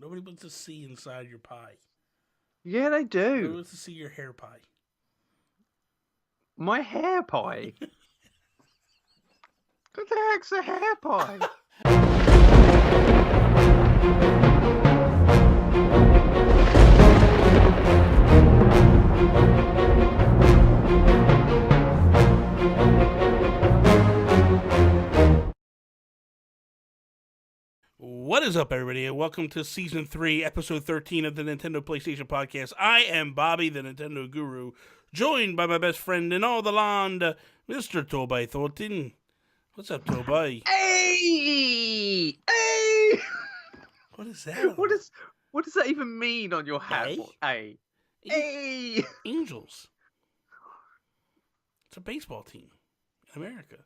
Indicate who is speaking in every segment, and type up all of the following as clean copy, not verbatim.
Speaker 1: Nobody wants to see inside your pie.
Speaker 2: Yeah, they do.
Speaker 1: Nobody wants to see your hair pie.
Speaker 2: My hair pie? What the heck's a hair pie?
Speaker 1: What is up, everybody, and welcome to Season 3, Episode 13 of the Nintendo PlayStation Podcast. I am Bobby, the Nintendo Guru, joined by my best friend in all the land, Mr. Toby Thornton. What's up, Toby?
Speaker 2: Hey! Hey!
Speaker 1: What is that?
Speaker 2: What does that even mean on your hat?
Speaker 1: Hey?
Speaker 2: Hey!
Speaker 1: Angels. It's a baseball team in America.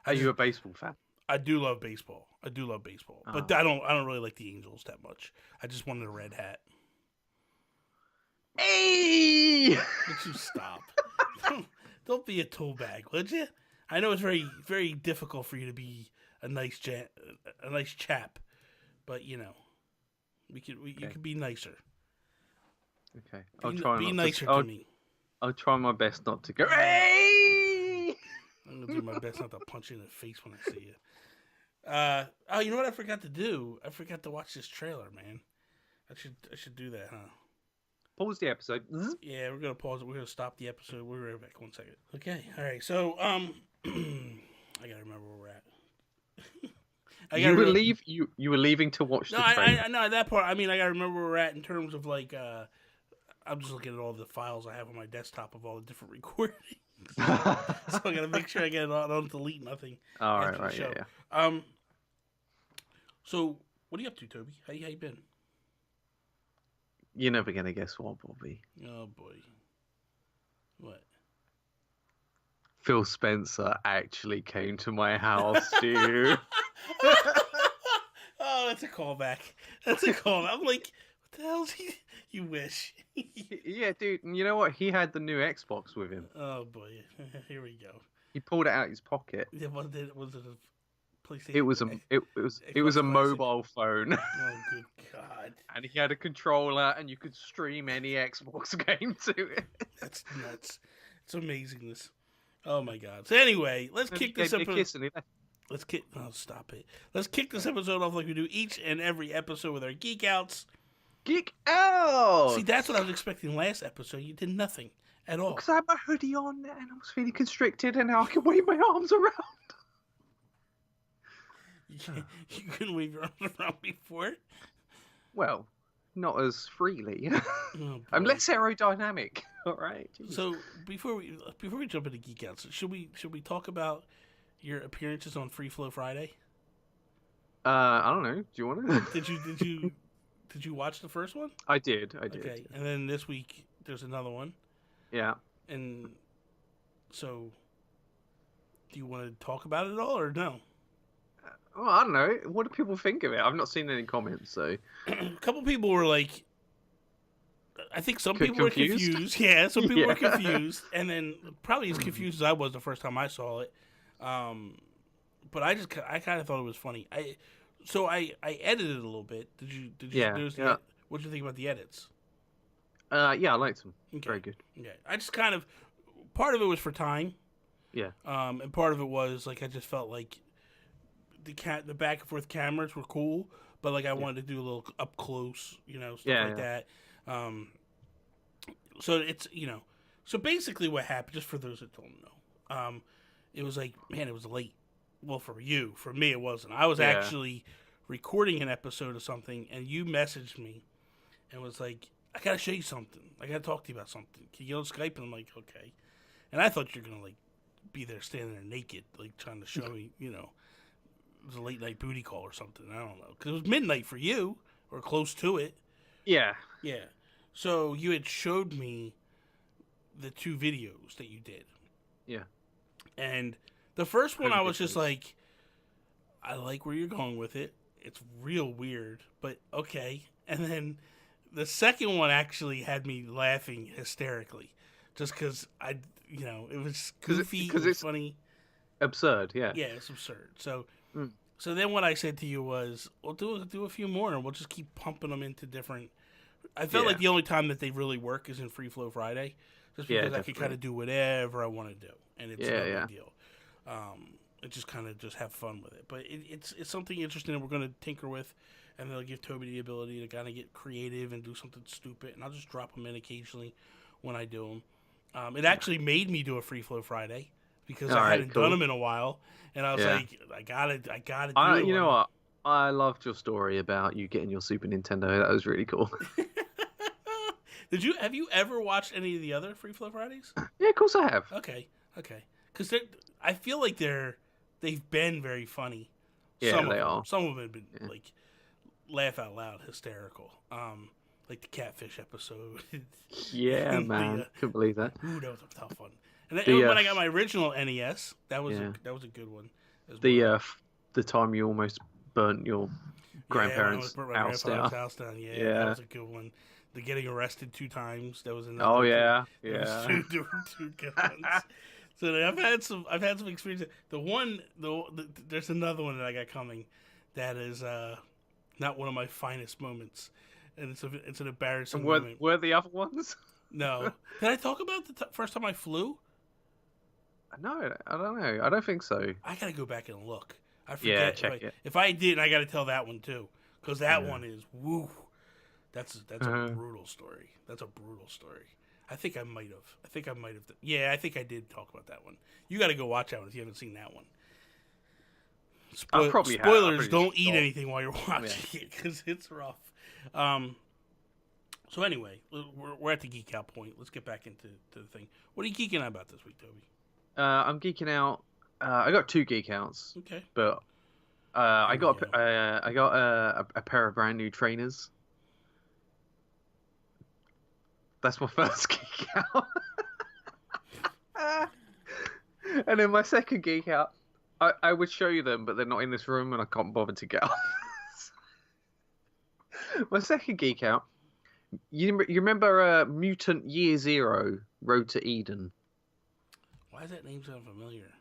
Speaker 2: Are you a baseball fan?
Speaker 1: I do love baseball. But I don't really like the Angels that much. I just wanted a red hat.
Speaker 2: Hey!
Speaker 1: Would you stop? Don't be a tool bag, would you? I know it's very, very difficult for you to be a nice chap, but you know, you could be nicer.
Speaker 2: Okay, be
Speaker 1: nicer to me.
Speaker 2: I'll try my best not to go. Hey!
Speaker 1: I'm gonna do my best not to punch you in the face when I see you. You know what I forgot to do? I forgot to watch this trailer, man. I should do that, huh?
Speaker 2: Pause the episode.
Speaker 1: Yeah, we're gonna pause it. We're gonna stop the episode. We'll be right back. 1 second. Okay, all right. So, I gotta remember where we're at.
Speaker 2: You were leaving to watch the trailer.
Speaker 1: No, that part. I mean, I gotta remember where we're at in terms of like. I'm just looking at all the files I have on my desktop of all the different recordings. So I gotta make sure I get it all. I don't delete nothing.
Speaker 2: All right, yeah.
Speaker 1: So what are you up to, Toby? How you been?
Speaker 2: You're never gonna guess what, Bobby.
Speaker 1: Oh boy. What?
Speaker 2: Phil Spencer actually came to my house, dude.
Speaker 1: Oh, that's a callback. I'm like, what the hell's he? You wish.
Speaker 2: Yeah, dude. And you know what? He had the new Xbox with him.
Speaker 1: Oh boy. Here we go.
Speaker 2: He pulled it out of his pocket.
Speaker 1: Yeah, was it a PlayStation?
Speaker 2: It was a mobile phone.
Speaker 1: Oh good God.
Speaker 2: And he had a controller, and you could stream any Xbox game to it.
Speaker 1: That's nuts. It's amazingness. Oh my God. So anyway, let's kick this episode. Oh, stop it. Let's kick this episode off like we do each and every episode with our Geek Outs.
Speaker 2: Geek Outs!
Speaker 1: See, that's what I was expecting last episode. You did nothing at all.
Speaker 2: Because I had my hoodie on and I was feeling constricted and now I can wave my arms around.
Speaker 1: You couldn't wave your arms around before?
Speaker 2: Well, not as freely.
Speaker 1: Oh,
Speaker 2: I'm less aerodynamic. All right.
Speaker 1: Jeez. So before we jump into Geek Outs, should we talk about your appearances on Free Flow Friday?
Speaker 2: I don't know. Do you want to?
Speaker 1: Did you watch the first one?
Speaker 2: I did.
Speaker 1: Okay, and then this week there's another one.
Speaker 2: Yeah.
Speaker 1: And so, do you want to talk about it at all, or no?
Speaker 2: Well, I don't know. What do people think of it? I've not seen any comments, so...
Speaker 1: A couple people were like... I think some people were confused. Yeah, some people were confused. And then probably as confused as I was the first time I saw it. But I kind of thought it was funny. So I edited it a little bit. Did you notice that? What did you think about the edits?
Speaker 2: Yeah, I liked them.
Speaker 1: Okay.
Speaker 2: Very good.
Speaker 1: Okay. I just kind of... Part of it was for time.
Speaker 2: Yeah.
Speaker 1: And part of it was, like, I just felt like the back and forth cameras were cool, but, like, I wanted to do a little up close, stuff like that. So it's, So basically what happened, just for those that don't know, it was like, man, it was late. Well, for you. For me, it wasn't. I was actually recording an episode of something, and you messaged me and was like, I got to show you something. I got to talk to you about something. Can you get on Skype? And I'm like, okay. And I thought you were going to, like, be there standing there naked, like, trying to show me, it was a late-night booty call or something. I don't know. Because it was midnight for you, or close to it.
Speaker 2: Yeah.
Speaker 1: Yeah. So you had showed me the 2 videos that you did.
Speaker 2: Yeah.
Speaker 1: And... the first one, I was just like, I like where you're going with it. It's real weird, but okay. And then the second one actually had me laughing hysterically. Just because it was goofy, it was funny.
Speaker 2: Absurd, yeah.
Speaker 1: Yeah, it's absurd. So So then what I said to you was, we'll do a few more, and we'll just keep pumping them into different. I felt like the only time that they really work is in Free Flow Friday, just because I can kind of do whatever I want to do, and it's no big deal. It just kind of just have fun with it. But it's something interesting that we're going to tinker with, and they'll give Toby the ability to kind of get creative and do something stupid, and I'll just drop them in occasionally when I do them. It actually made me do a Free Flow Friday because I hadn't done them in a while, and I was like, I gotta do it.
Speaker 2: You know what? I loved your story about you getting your Super Nintendo. That was really cool.
Speaker 1: Have you ever watched any of the other Free Flow Fridays?
Speaker 2: Yeah, of course I have.
Speaker 1: Okay. Because I feel like they've been very funny.
Speaker 2: Yeah, they are.
Speaker 1: Some of them have been like laugh out loud, hysterical. Like the catfish episode.
Speaker 2: Yeah, man, couldn't believe that.
Speaker 1: Ooh, that was a tough one. And then, when I got my original NES, that was a good one.
Speaker 2: The time you almost burnt your grandparents' house down.
Speaker 1: Yeah, that was a good one. The getting arrested 2 times. That was another.
Speaker 2: Oh yeah.
Speaker 1: Two good ones. So I've had some experience. There's another one that I got coming, that is not one of my finest moments, and it's an embarrassing moment.
Speaker 2: Were the other ones?
Speaker 1: No. Did I talk about the first time I flew?
Speaker 2: No, I don't know. I don't think so.
Speaker 1: I gotta go back and look. I forget.
Speaker 2: Yeah, check it.
Speaker 1: If I did, I gotta tell that one too, because that one is woo. That's a brutal story. That's a brutal story. I think I might have. Yeah, I think I did talk about that one. You got to go watch that one if you haven't seen that one. Spoilers, don't eat anything while you're watching it, because it's rough. So anyway, we're at the geek out point. Let's get back into the thing. What are you geeking out about this week, Toby?
Speaker 2: I'm geeking out. I got 2 geek outs.
Speaker 1: Okay.
Speaker 2: But I got a pair of brand new trainers. That's my first geek out. And then my second geek out, I would show you them, but they're not in this room and I can't bother to get off. My second geek out, you remember Mutant Year Zero, Road to Eden?
Speaker 1: Why does that name sound familiar?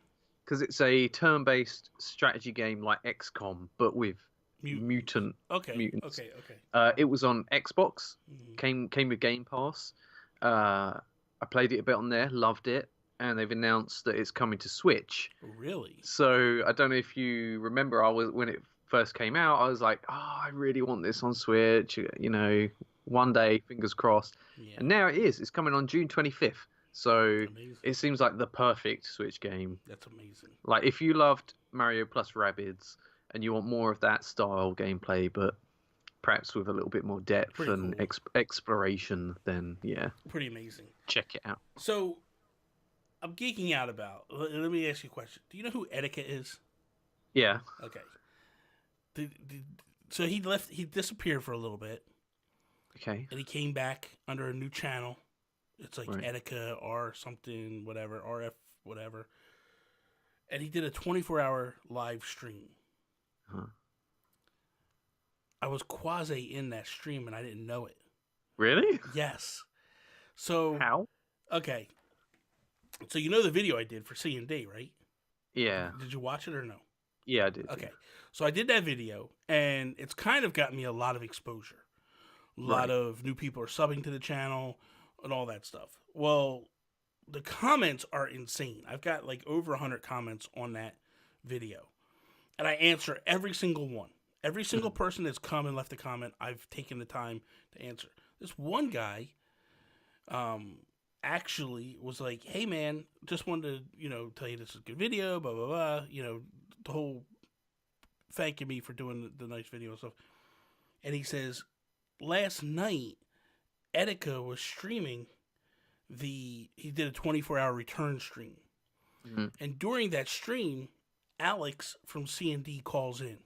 Speaker 2: Because it's a turn-based strategy game like XCOM, but with mutants.
Speaker 1: Okay.
Speaker 2: It was on Xbox. Came with Game Pass. I played it a bit on there, loved it, and they've announced that it's coming to Switch.
Speaker 1: Really?
Speaker 2: So I don't know if you remember, when it first came out, I was like, I really want this on Switch. You know, one day, fingers crossed. Yeah. And now it is. It's coming on June 25th. So it seems like the perfect Switch game.
Speaker 1: That's amazing.
Speaker 2: Like, if you loved Mario plus Rabbids and you want more of that style gameplay, but perhaps with a little bit more depth and exploration, then yeah.
Speaker 1: Pretty amazing.
Speaker 2: Check it out.
Speaker 1: So, I'm geeking out about... Let me ask you a question. Do you know who Etiquette is?
Speaker 2: Yeah.
Speaker 1: Okay. So he disappeared for a little bit.
Speaker 2: Okay.
Speaker 1: And he came back under a new channel. It's like Etiquette or something, whatever, RF, whatever. And he did a 24-hour live stream.
Speaker 2: Huh.
Speaker 1: I was quasi in that stream and I didn't know it.
Speaker 2: Really?
Speaker 1: Yes. So
Speaker 2: how?
Speaker 1: Okay. So you know the video I did for C&D, right?
Speaker 2: Yeah.
Speaker 1: Did you watch it or no?
Speaker 2: Yeah, I did.
Speaker 1: Okay. Yeah. So I did that video and it's kind of got me a lot of exposure. A lot of new people are subbing to the channel and all that stuff. Well, the comments are insane. I've got like over 100 comments on that video. And I answer every single one. Every single person that's come and left a comment, I've taken the time to answer. This one guy actually was like, hey man, just wanted to, tell you this is a good video, blah, blah, blah. The whole thanking me for doing the nice video and stuff. And he says, last night, Etiquette was streaming he did a 24-hour return stream. Mm-hmm. And during that stream, Alex from C&D calls in.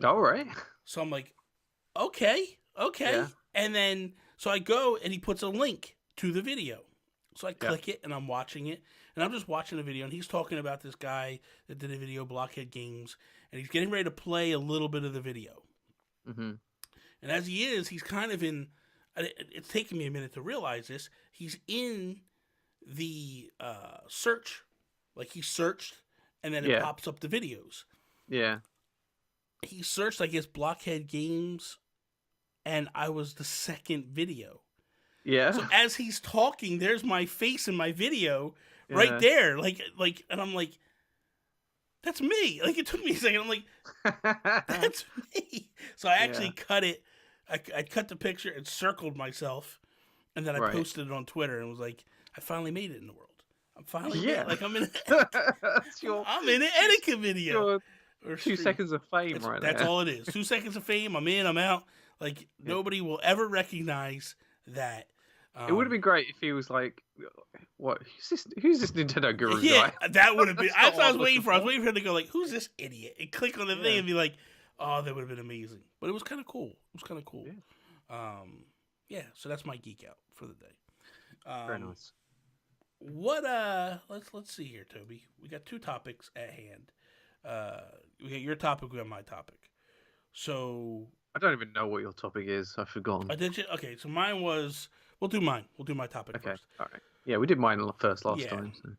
Speaker 2: All right.
Speaker 1: So I'm like, okay. Yeah. And then, so I go and he puts a link to the video. So I click it and I'm watching it. And I'm just watching the video and he's talking about this guy that did a video, Blockhead Games. And he's getting ready to play a little bit of the video. Mm-hmm. And as he is, he's kind of in, it's taken me a minute to realize this, he's in the search. Like he searched and then it pops up the videos.
Speaker 2: Yeah.
Speaker 1: he searched, I guess, Blockhead Games, and I was the second video.
Speaker 2: Yeah.
Speaker 1: So as he's talking, there's my face in my video right
Speaker 2: Yeah.
Speaker 1: there. Like, and I'm like, that's me. Like, it took me a second. I'm like, that's me. So I actually cut it. I cut the picture and circled myself, and then I posted it on Twitter and was like, I finally made it in the world. I'm finally like I'm in I'm in an Etiquette video.
Speaker 2: Or 2 seconds of fame
Speaker 1: that's all it is. 2 seconds of fame. I'm in, I'm out. Like, nobody will ever recognize that.
Speaker 2: It would have been great if he was like, "What? Who's this Nintendo guru guy?"
Speaker 1: That would have been. That's what I was waiting for. I was waiting for him to go like, "Who's this idiot?" and click on the thing and be like, "Oh, that would have been amazing." But it was kind of cool. Yeah. So that's my geek out for the day.
Speaker 2: Very nice.
Speaker 1: What? Let's see here, Toby. We got 2 topics at hand. We got your topic. We got my topic. So
Speaker 2: I don't even know what your topic is. I've forgotten.
Speaker 1: Did you? Okay. So mine was. We'll do mine. We'll do my topic first.
Speaker 2: All right. Yeah, we did mine first last time. So.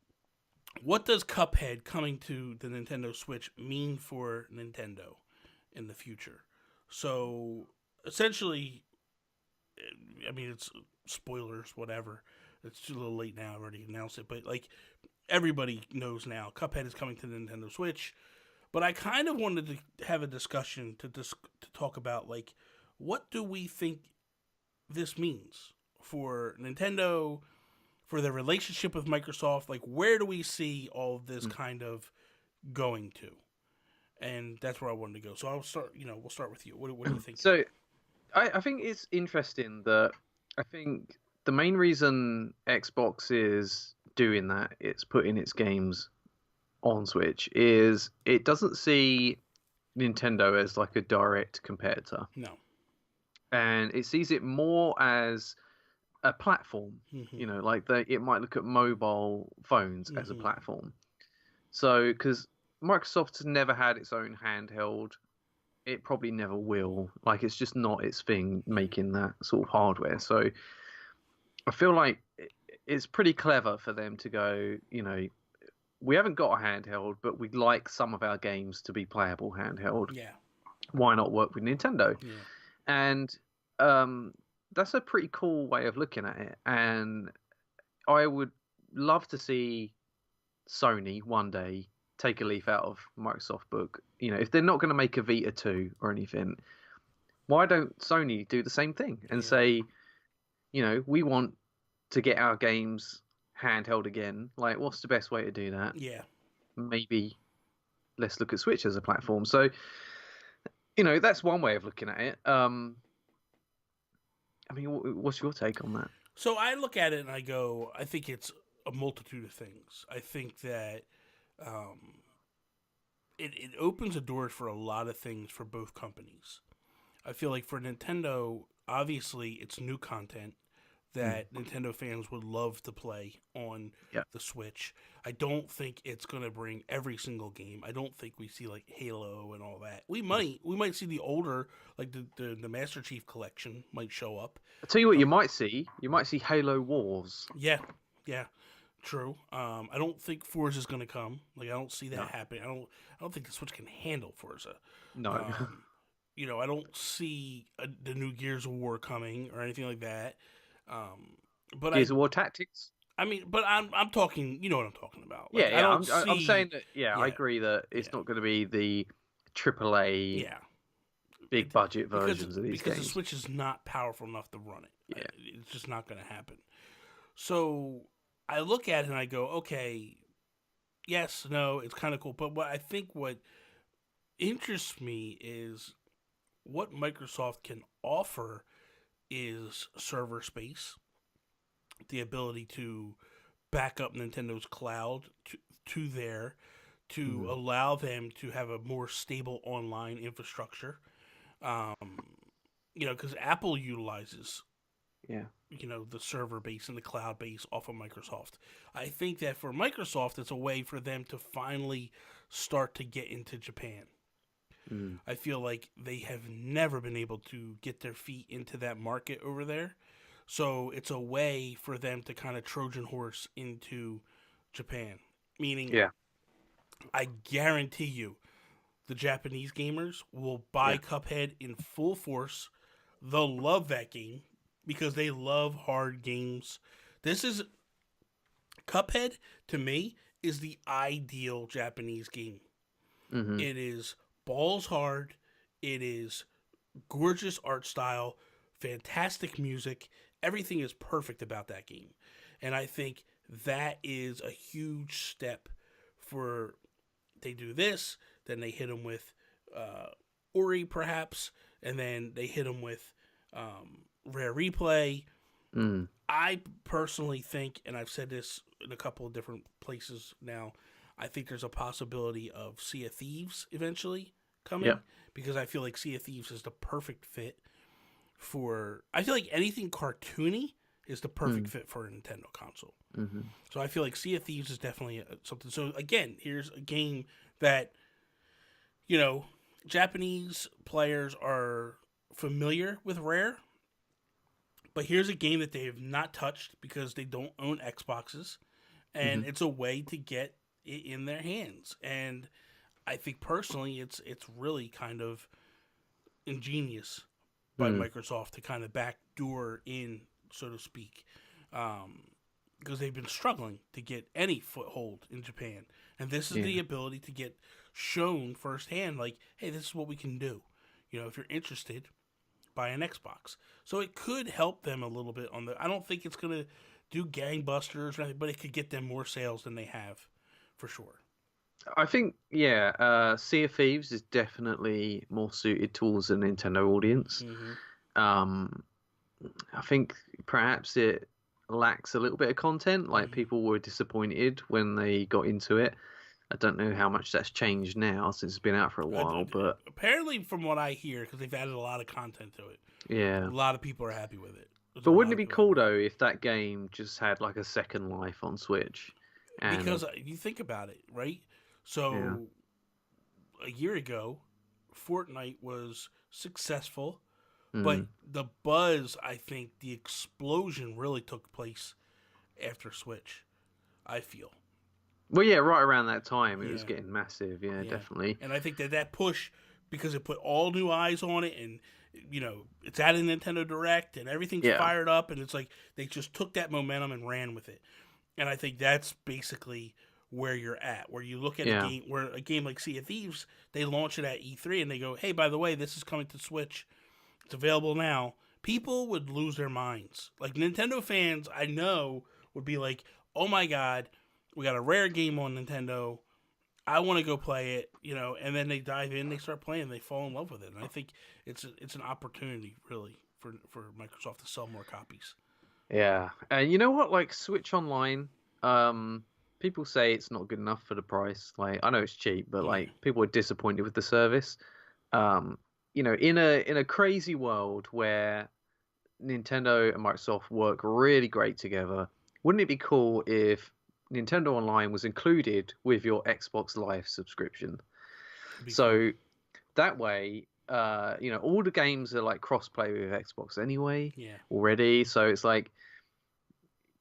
Speaker 1: What does Cuphead coming to the Nintendo Switch mean for Nintendo in the future? So, essentially, I mean, it's spoilers, whatever. It's too little late now. I've already announced it. But, like, everybody knows now. Cuphead is coming to the Nintendo Switch. But I kind of wanted to have a discussion to talk about, like, what do we think this means for Nintendo, for their relationship with Microsoft? Like, where do we see all of this kind of going to? And that's where I wanted to go. So I'll start. We'll start with you. What do you think?
Speaker 2: So, I think it's interesting that I think the main reason Xbox is doing that, it's putting its games on Switch, is it doesn't see Nintendo as like a direct competitor.
Speaker 1: No.
Speaker 2: And it sees it more as a platform. Like it might look at mobile phones as a platform. So, because Microsoft's never had its own handheld, it probably never will. Like, it's just not its thing making that sort of hardware. So, I feel like it's pretty clever for them to go, we haven't got a handheld, but we'd like some of our games to be playable handheld.
Speaker 1: Yeah.
Speaker 2: Why not work with Nintendo?
Speaker 1: Yeah.
Speaker 2: And that's a pretty cool way of looking at it. And I would love to see Sony one day take a leaf out of Microsoft book. If they're not going to make a Vita 2 or anything, why don't Sony do the same thing and say, we want to get our games handheld again. Like, what's the best way to do that?
Speaker 1: Yeah.
Speaker 2: Maybe let's look at Switch as a platform. So, that's one way of looking at it. I mean, what's your take on that?
Speaker 1: So I look at it and I go, I think it's a multitude of things. I think that it opens the doors for a lot of things for both companies. I feel like for Nintendo, obviously, it's new content that Nintendo fans would love to play on the Switch. I don't think it's going to bring every single game. I don't think we see like Halo and all that. We might see the older, like the Master Chief Collection might show up.
Speaker 2: I'll tell you what you might see. You might see Halo Wars.
Speaker 1: Yeah, true. I don't think Forza is going to come. Like, I don't see that happening. I don't think the Switch can handle Forza.
Speaker 2: No.
Speaker 1: I don't see the new Gears of War coming or anything like that. But
Speaker 2: Gears of War Tactics.
Speaker 1: I mean, but I'm talking. You know what I'm talking about.
Speaker 2: Like, I'm saying that. Yeah, I agree that it's not going to be the AAA, big budget versions of these games.
Speaker 1: Because the Switch is not powerful enough to run it. Yeah. It's just not going to happen. So I look at it and I go, okay, yes, no, it's kind of cool. But what interests me is what Microsoft can offer is server space, the ability to back up Nintendo's cloud to allow them to have a more stable online infrastructure. Because Apple utilizes the server base and the cloud base off of Microsoft. I think that for Microsoft, it's a way for them to finally start to get into Japan. I feel like they have never been able to get their feet into that market over there. So it's a way for them to kind of Trojan horse into Japan. Meaning, I guarantee you, the Japanese gamers will buy Cuphead in full force. They'll love that game because they love hard games. This is Cuphead to me is the ideal Japanese game.
Speaker 2: Mm-hmm.
Speaker 1: It is balls hard. It is gorgeous art style, fantastic music. Everything is perfect about that game. And I think that is a huge step for they do this, then they hit them with Ori perhaps, and then they hit them with Rare Replay. I personally think, and I've said this in a couple of different places now, I think there's a possibility of Sea of Thieves eventually coming, because I feel like Sea of Thieves is the perfect fit for... I feel like anything cartoony is the perfect fit for a Nintendo console.
Speaker 2: Mm-hmm.
Speaker 1: So I feel like Sea of Thieves is definitely something. So again, here's a game that, you know, Japanese players are familiar with Rare, but here's a game that they have not touched because they don't own Xboxes, and it's a way to get it in their hands. And I think personally, it's really kind of ingenious by Microsoft to kind of backdoor in, so to speak, because they've been struggling to get any foothold in Japan, and this is the ability to get shown firsthand, like, hey, this is what we can do. You know, if you're interested, buy an Xbox. So it could help them a little bit on the. I don't think it's gonna do gangbusters or anything, but it could get them more sales than they have, for sure.
Speaker 2: I think, Sea of Thieves is definitely more suited towards a Nintendo audience. I think perhaps it lacks a little bit of content. Like, people were disappointed when they got into it. I don't know how much that's changed now since it's been out for a while, but
Speaker 1: apparently, from what I hear, because they've added a lot of content to it,
Speaker 2: a
Speaker 1: lot of people are happy with it.
Speaker 2: But wouldn't it be cool though if that game just had like a second life on Switch?
Speaker 1: Because you think about it, right? So a year ago, Fortnite was successful, but the buzz, I think, the explosion really took place after Switch, I feel.
Speaker 2: Well, yeah, right around that time, it was getting massive. Yeah, definitely.
Speaker 1: And I think that push, because it put all new eyes on it, and, you know, it's at a Nintendo Direct, and everything's fired up, and it's like they just took that momentum and ran with it. And I think that's basically where you're at, where you look at a game like Sea of Thieves, they launch it at E3, and they go, hey, by the way, this is coming to Switch. It's available now. People would lose their minds. Like, Nintendo fans, I know, would be like, oh my god, we got a Rare game on Nintendo. I want to go play it, you know, and then they dive in, they start playing, they fall in love with it. And I think it's an opportunity, really, for Microsoft to sell more copies.
Speaker 2: Yeah. And you know what? Like, Switch Online, people say it's not good enough for the price. Like, I know it's cheap, but like, people are disappointed with the service. You know, in a crazy world where Nintendo and Microsoft work really great together, wouldn't it be cool if Nintendo Online was included with your Xbox Live subscription? So that way, you know, all the games are like cross-play with Xbox anyway already. So it's like,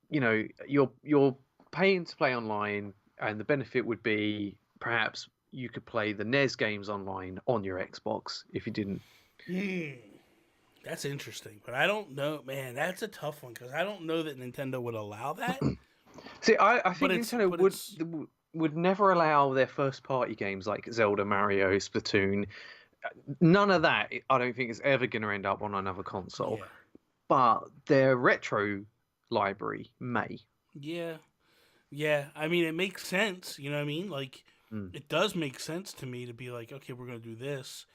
Speaker 2: you know, you're paying to play online, and the benefit would be perhaps you could play the NES games online on your Xbox if you didn't.
Speaker 1: That's interesting, but I don't know, man. That's a tough one because I don't know that Nintendo would allow that.
Speaker 2: See, I think Nintendo would never allow their first-party games like Zelda, Mario, Splatoon. None of that, I don't think, is ever going to end up on another console. But their retro library may.
Speaker 1: Yeah. I mean, it makes sense. You know what I mean? Like, it does make sense to me to be like, okay, we're going to do this.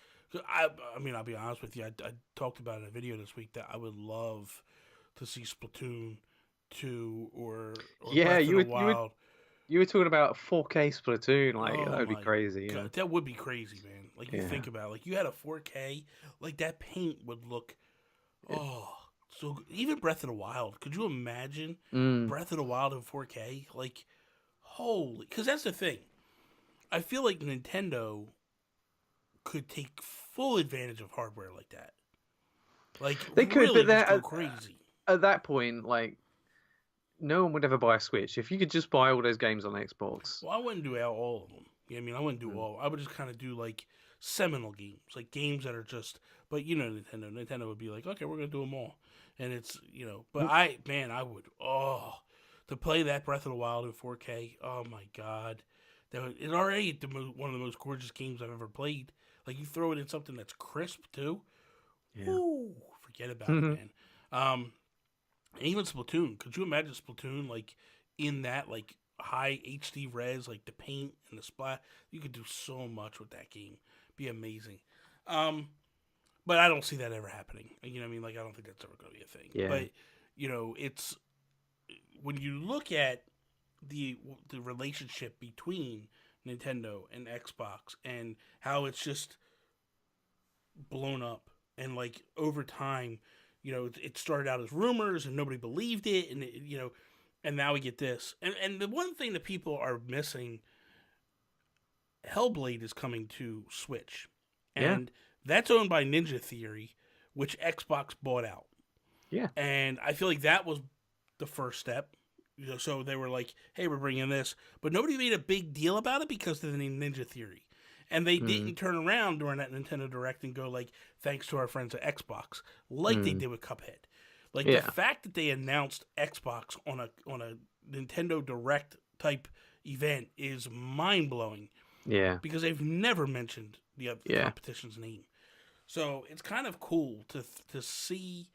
Speaker 1: I mean, I'll be honest with you. I talked about in a video this week that I would love to see Splatoon 2 or Breath of the Wild.
Speaker 2: You were talking about 4K Splatoon. Like, that would be crazy.
Speaker 1: God, that would be crazy, man. Like, you think about it. Like, you had a 4K. Like, that paint would look... so good. Even Breath of the Wild. Could you imagine Breath of the Wild in 4K? Like, holy... Because that's the thing. I feel like Nintendo could take full advantage of hardware like that. Like,
Speaker 2: they could,
Speaker 1: really
Speaker 2: but
Speaker 1: go crazy.
Speaker 2: At that point, like, no one would ever buy a Switch. If you could just buy all those games on Xbox.
Speaker 1: Well, I wouldn't do all of them. You know what I mean? I wouldn't do all. I would just kind of do, like, seminal games, like games that are just. But you know, Nintendo would be like, okay, we're gonna do them all, and it's But I would to play that Breath of the Wild in 4K. Oh my god, it's already one of the most gorgeous games I've ever played. Like you throw it in something that's crisp too.
Speaker 2: Yeah.
Speaker 1: Ooh, forget about it, man. And even Splatoon. Could you imagine Splatoon like in that like high HD res, like the paint and the splat? You could do so much with that game. Be amazing. But I don't see that ever happening. You know what I mean? Like I don't think that's ever going to be a thing.
Speaker 2: Yeah.
Speaker 1: But it's when you look at the relationship between Nintendo and Xbox and how it's just blown up and like over time, it started out as rumors and nobody believed it, and and now we get this. And the one thing that people are missing, Hellblade is coming to Switch, and that's owned by Ninja Theory, which Xbox bought out.
Speaker 2: Yeah,
Speaker 1: and I feel like that was the first step. So they were like, "Hey, we're bringing this," but nobody made a big deal about it because of the name Ninja Theory. And they didn't turn around during that Nintendo Direct and go like, "Thanks to our friends at Xbox," like they did with Cuphead. Like the fact that they announced Xbox on a Nintendo Direct type event is mind blowing.
Speaker 2: Yeah,
Speaker 1: because they've never mentioned the competition's name. So it's kind of cool to see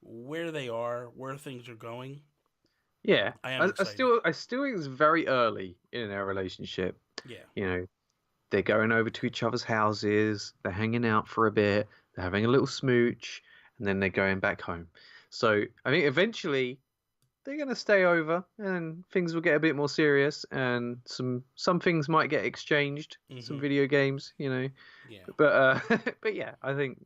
Speaker 1: where they are, where things are going.
Speaker 2: Yeah,
Speaker 1: I
Speaker 2: still think it's very early in their relationship.
Speaker 1: Yeah,
Speaker 2: they're going over to each other's houses, they're hanging out for a bit, they're having a little smooch, and then they're going back home. So I think eventually they're going to stay over, and things will get a bit more serious, and some things might get exchanged, some video games,
Speaker 1: Yeah.
Speaker 2: But yeah, I think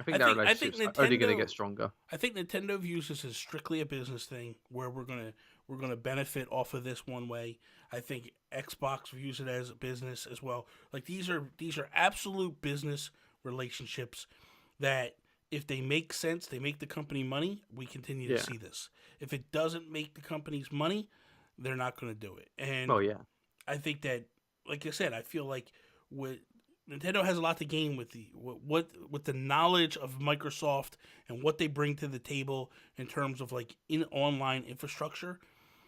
Speaker 2: that relationship's only going to get stronger.
Speaker 1: I think Nintendo views this as strictly a business thing where we're gonna benefit off of this one way. I think Xbox views it as a business as well. Like these are absolute business relationships that if they make sense, they make the company money, we continue to see this. If it doesn't make the company's money, they're not going to do it. And I think that, like I said, I feel like Nintendo has a lot to gain with the knowledge of Microsoft and what they bring to the table in terms of like in online infrastructure.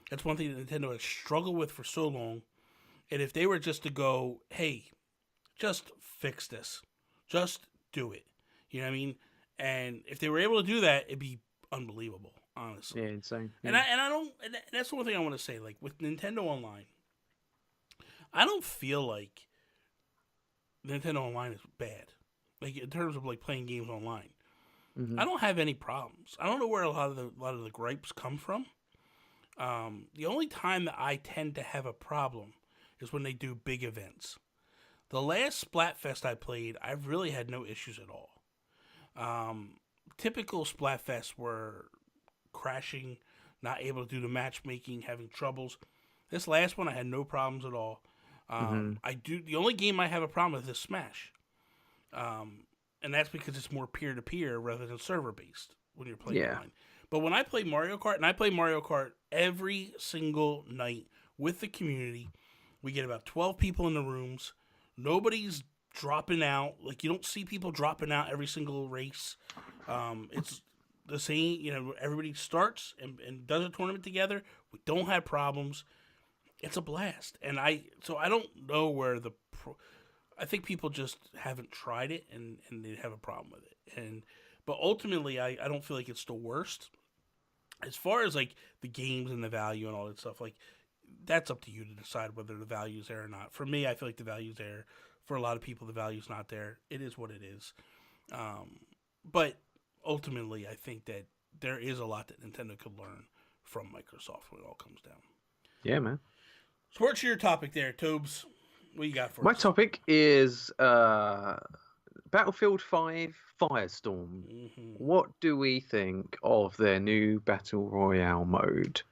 Speaker 1: That's one thing that Nintendo has struggled with for so long. And if they were just to go, hey, just fix this, just do it. You know what I mean? And if they were able to do that, it'd be unbelievable, honestly.
Speaker 2: Yeah, insane. Yeah.
Speaker 1: And that's the one thing I want to say. Like with Nintendo Online, I don't feel like Nintendo Online is bad. Like in terms of like playing games online, I don't have any problems. I don't know where a lot of the gripes come from. The only time that I tend to have a problem is when they do big events. The last Splatfest I played, I really had no issues at all. Typical Splatfests were crashing, not able to do the matchmaking, having troubles. This last one, I had no problems at all. The only game I have a problem with is Smash. And that's because it's more peer-to-peer rather than server-based when you're playing online. But when I play Mario Kart, and I play Mario Kart every single night with the community, we get about 12 people in the rooms. Nobody's dropping out. Like, you don't see people dropping out every single race. It's the same, everybody starts and does a tournament together. We don't have problems. It's a blast. And I don't know where I think people just haven't tried it and they have a problem with it. But ultimately, I don't feel like it's the worst. As far as like the games and the value and all that stuff, like that's up to you to decide whether the value is there or not. For me, I feel like the value is there. For a lot of people, the value is not there. It is what it is. But ultimately, I think that there is a lot that Nintendo could learn from Microsoft when it all comes down.
Speaker 2: Yeah, man.
Speaker 1: So what's your topic there, Tobes? What you got for us?
Speaker 2: My topic is Battlefield 5 Firestorm. What do we think of their new Battle Royale mode?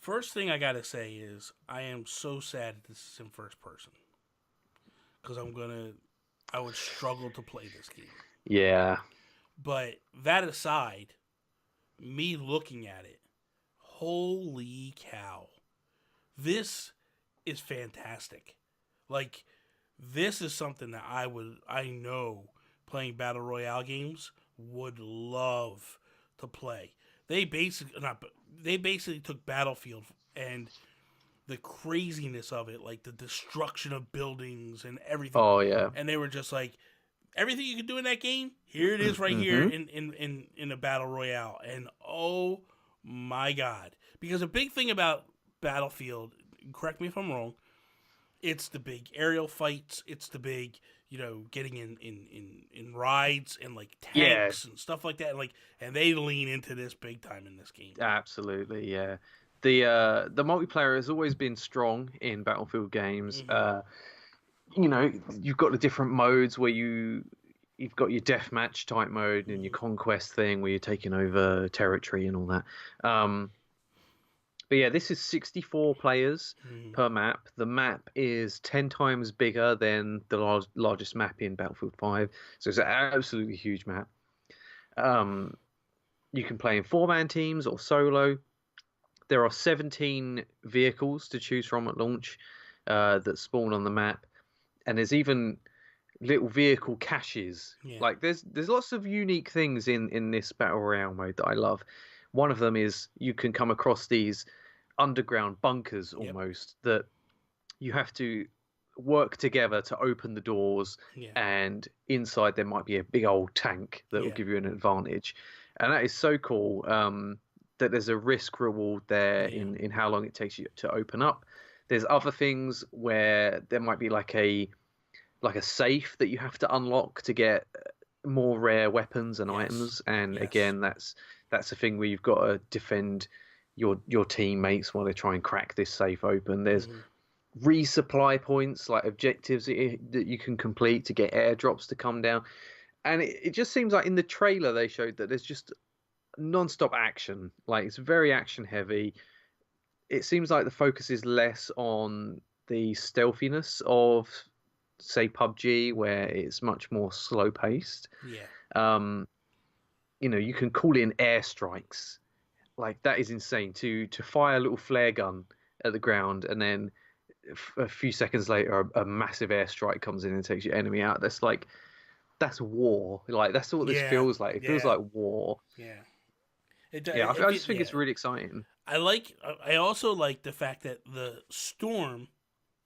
Speaker 1: First thing I gotta say is I am so sad that this is in first person. Because I would struggle to play this game.
Speaker 2: Yeah.
Speaker 1: But that aside, me looking at it, holy cow. This is fantastic. Like, This is something that I know playing battle royale games would love to play. They basically took Battlefield and the craziness of it, like the destruction of buildings and everything.
Speaker 2: Oh yeah.
Speaker 1: And they were just like, everything you can do in that game, here it is right here in a battle royale. And oh my god. Because a big thing about Battlefield, correct me if I'm wrong, it's the big aerial fights, it's the big, getting in rides and like tanks and stuff like that. And they lean into this big time in this game.
Speaker 2: Absolutely, yeah. The multiplayer has always been strong in Battlefield games. You've got the different modes where you've got your deathmatch type mode and your conquest thing where you're taking over territory and all that. But yeah, this is 64 players per map. The map is 10 times bigger than the largest map in Battlefield 5. So it's an absolutely huge map. You can play in 4-man teams or solo. There are 17 vehicles to choose from at launch that spawn on the map. And there's even little vehicle caches. Yeah. Like there's lots of unique things in this Battle Royale mode that I love. One of them is you can come across these underground bunkers almost that you have to work together to open the doors, and inside there might be a big old tank that will give you an advantage. And that is so cool that there's a risk reward there in how long it takes you to open up. There's other things where there might be like a safe that you have to unlock to get more rare weapons and items. And again, that's a thing where you've got to defend your teammates while they try and crack this safe open. There's resupply points, like objectives that you can complete to get airdrops to come down. And it just seems like in the trailer they showed that there's just non-stop action. Like it's very action heavy. It seems like the focus is less on the stealthiness of, say, PUBG, where it's much more slow paced. You can call in airstrikes. Like that is insane to fire a little flare gun at the ground, and then a few seconds later a massive airstrike comes in and takes your enemy out. That's war. Like that's what this feels like. It feels like war. I just think it's really exciting.
Speaker 1: I also like the fact that the storm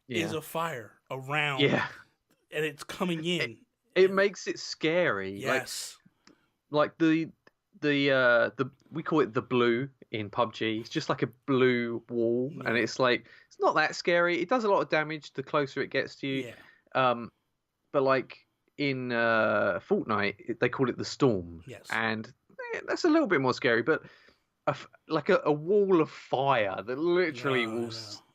Speaker 1: is a fire around, and it's coming in.
Speaker 2: It makes it scary.
Speaker 1: Yes,
Speaker 2: like the we call it the blue in PUBG. It's just like a blue wall, and it's not that scary. It does a lot of damage the closer it gets to you. But like in Fortnite, they call it the storm.
Speaker 1: Yes,
Speaker 2: and that's a little bit more scary. But a wall of fire that literally will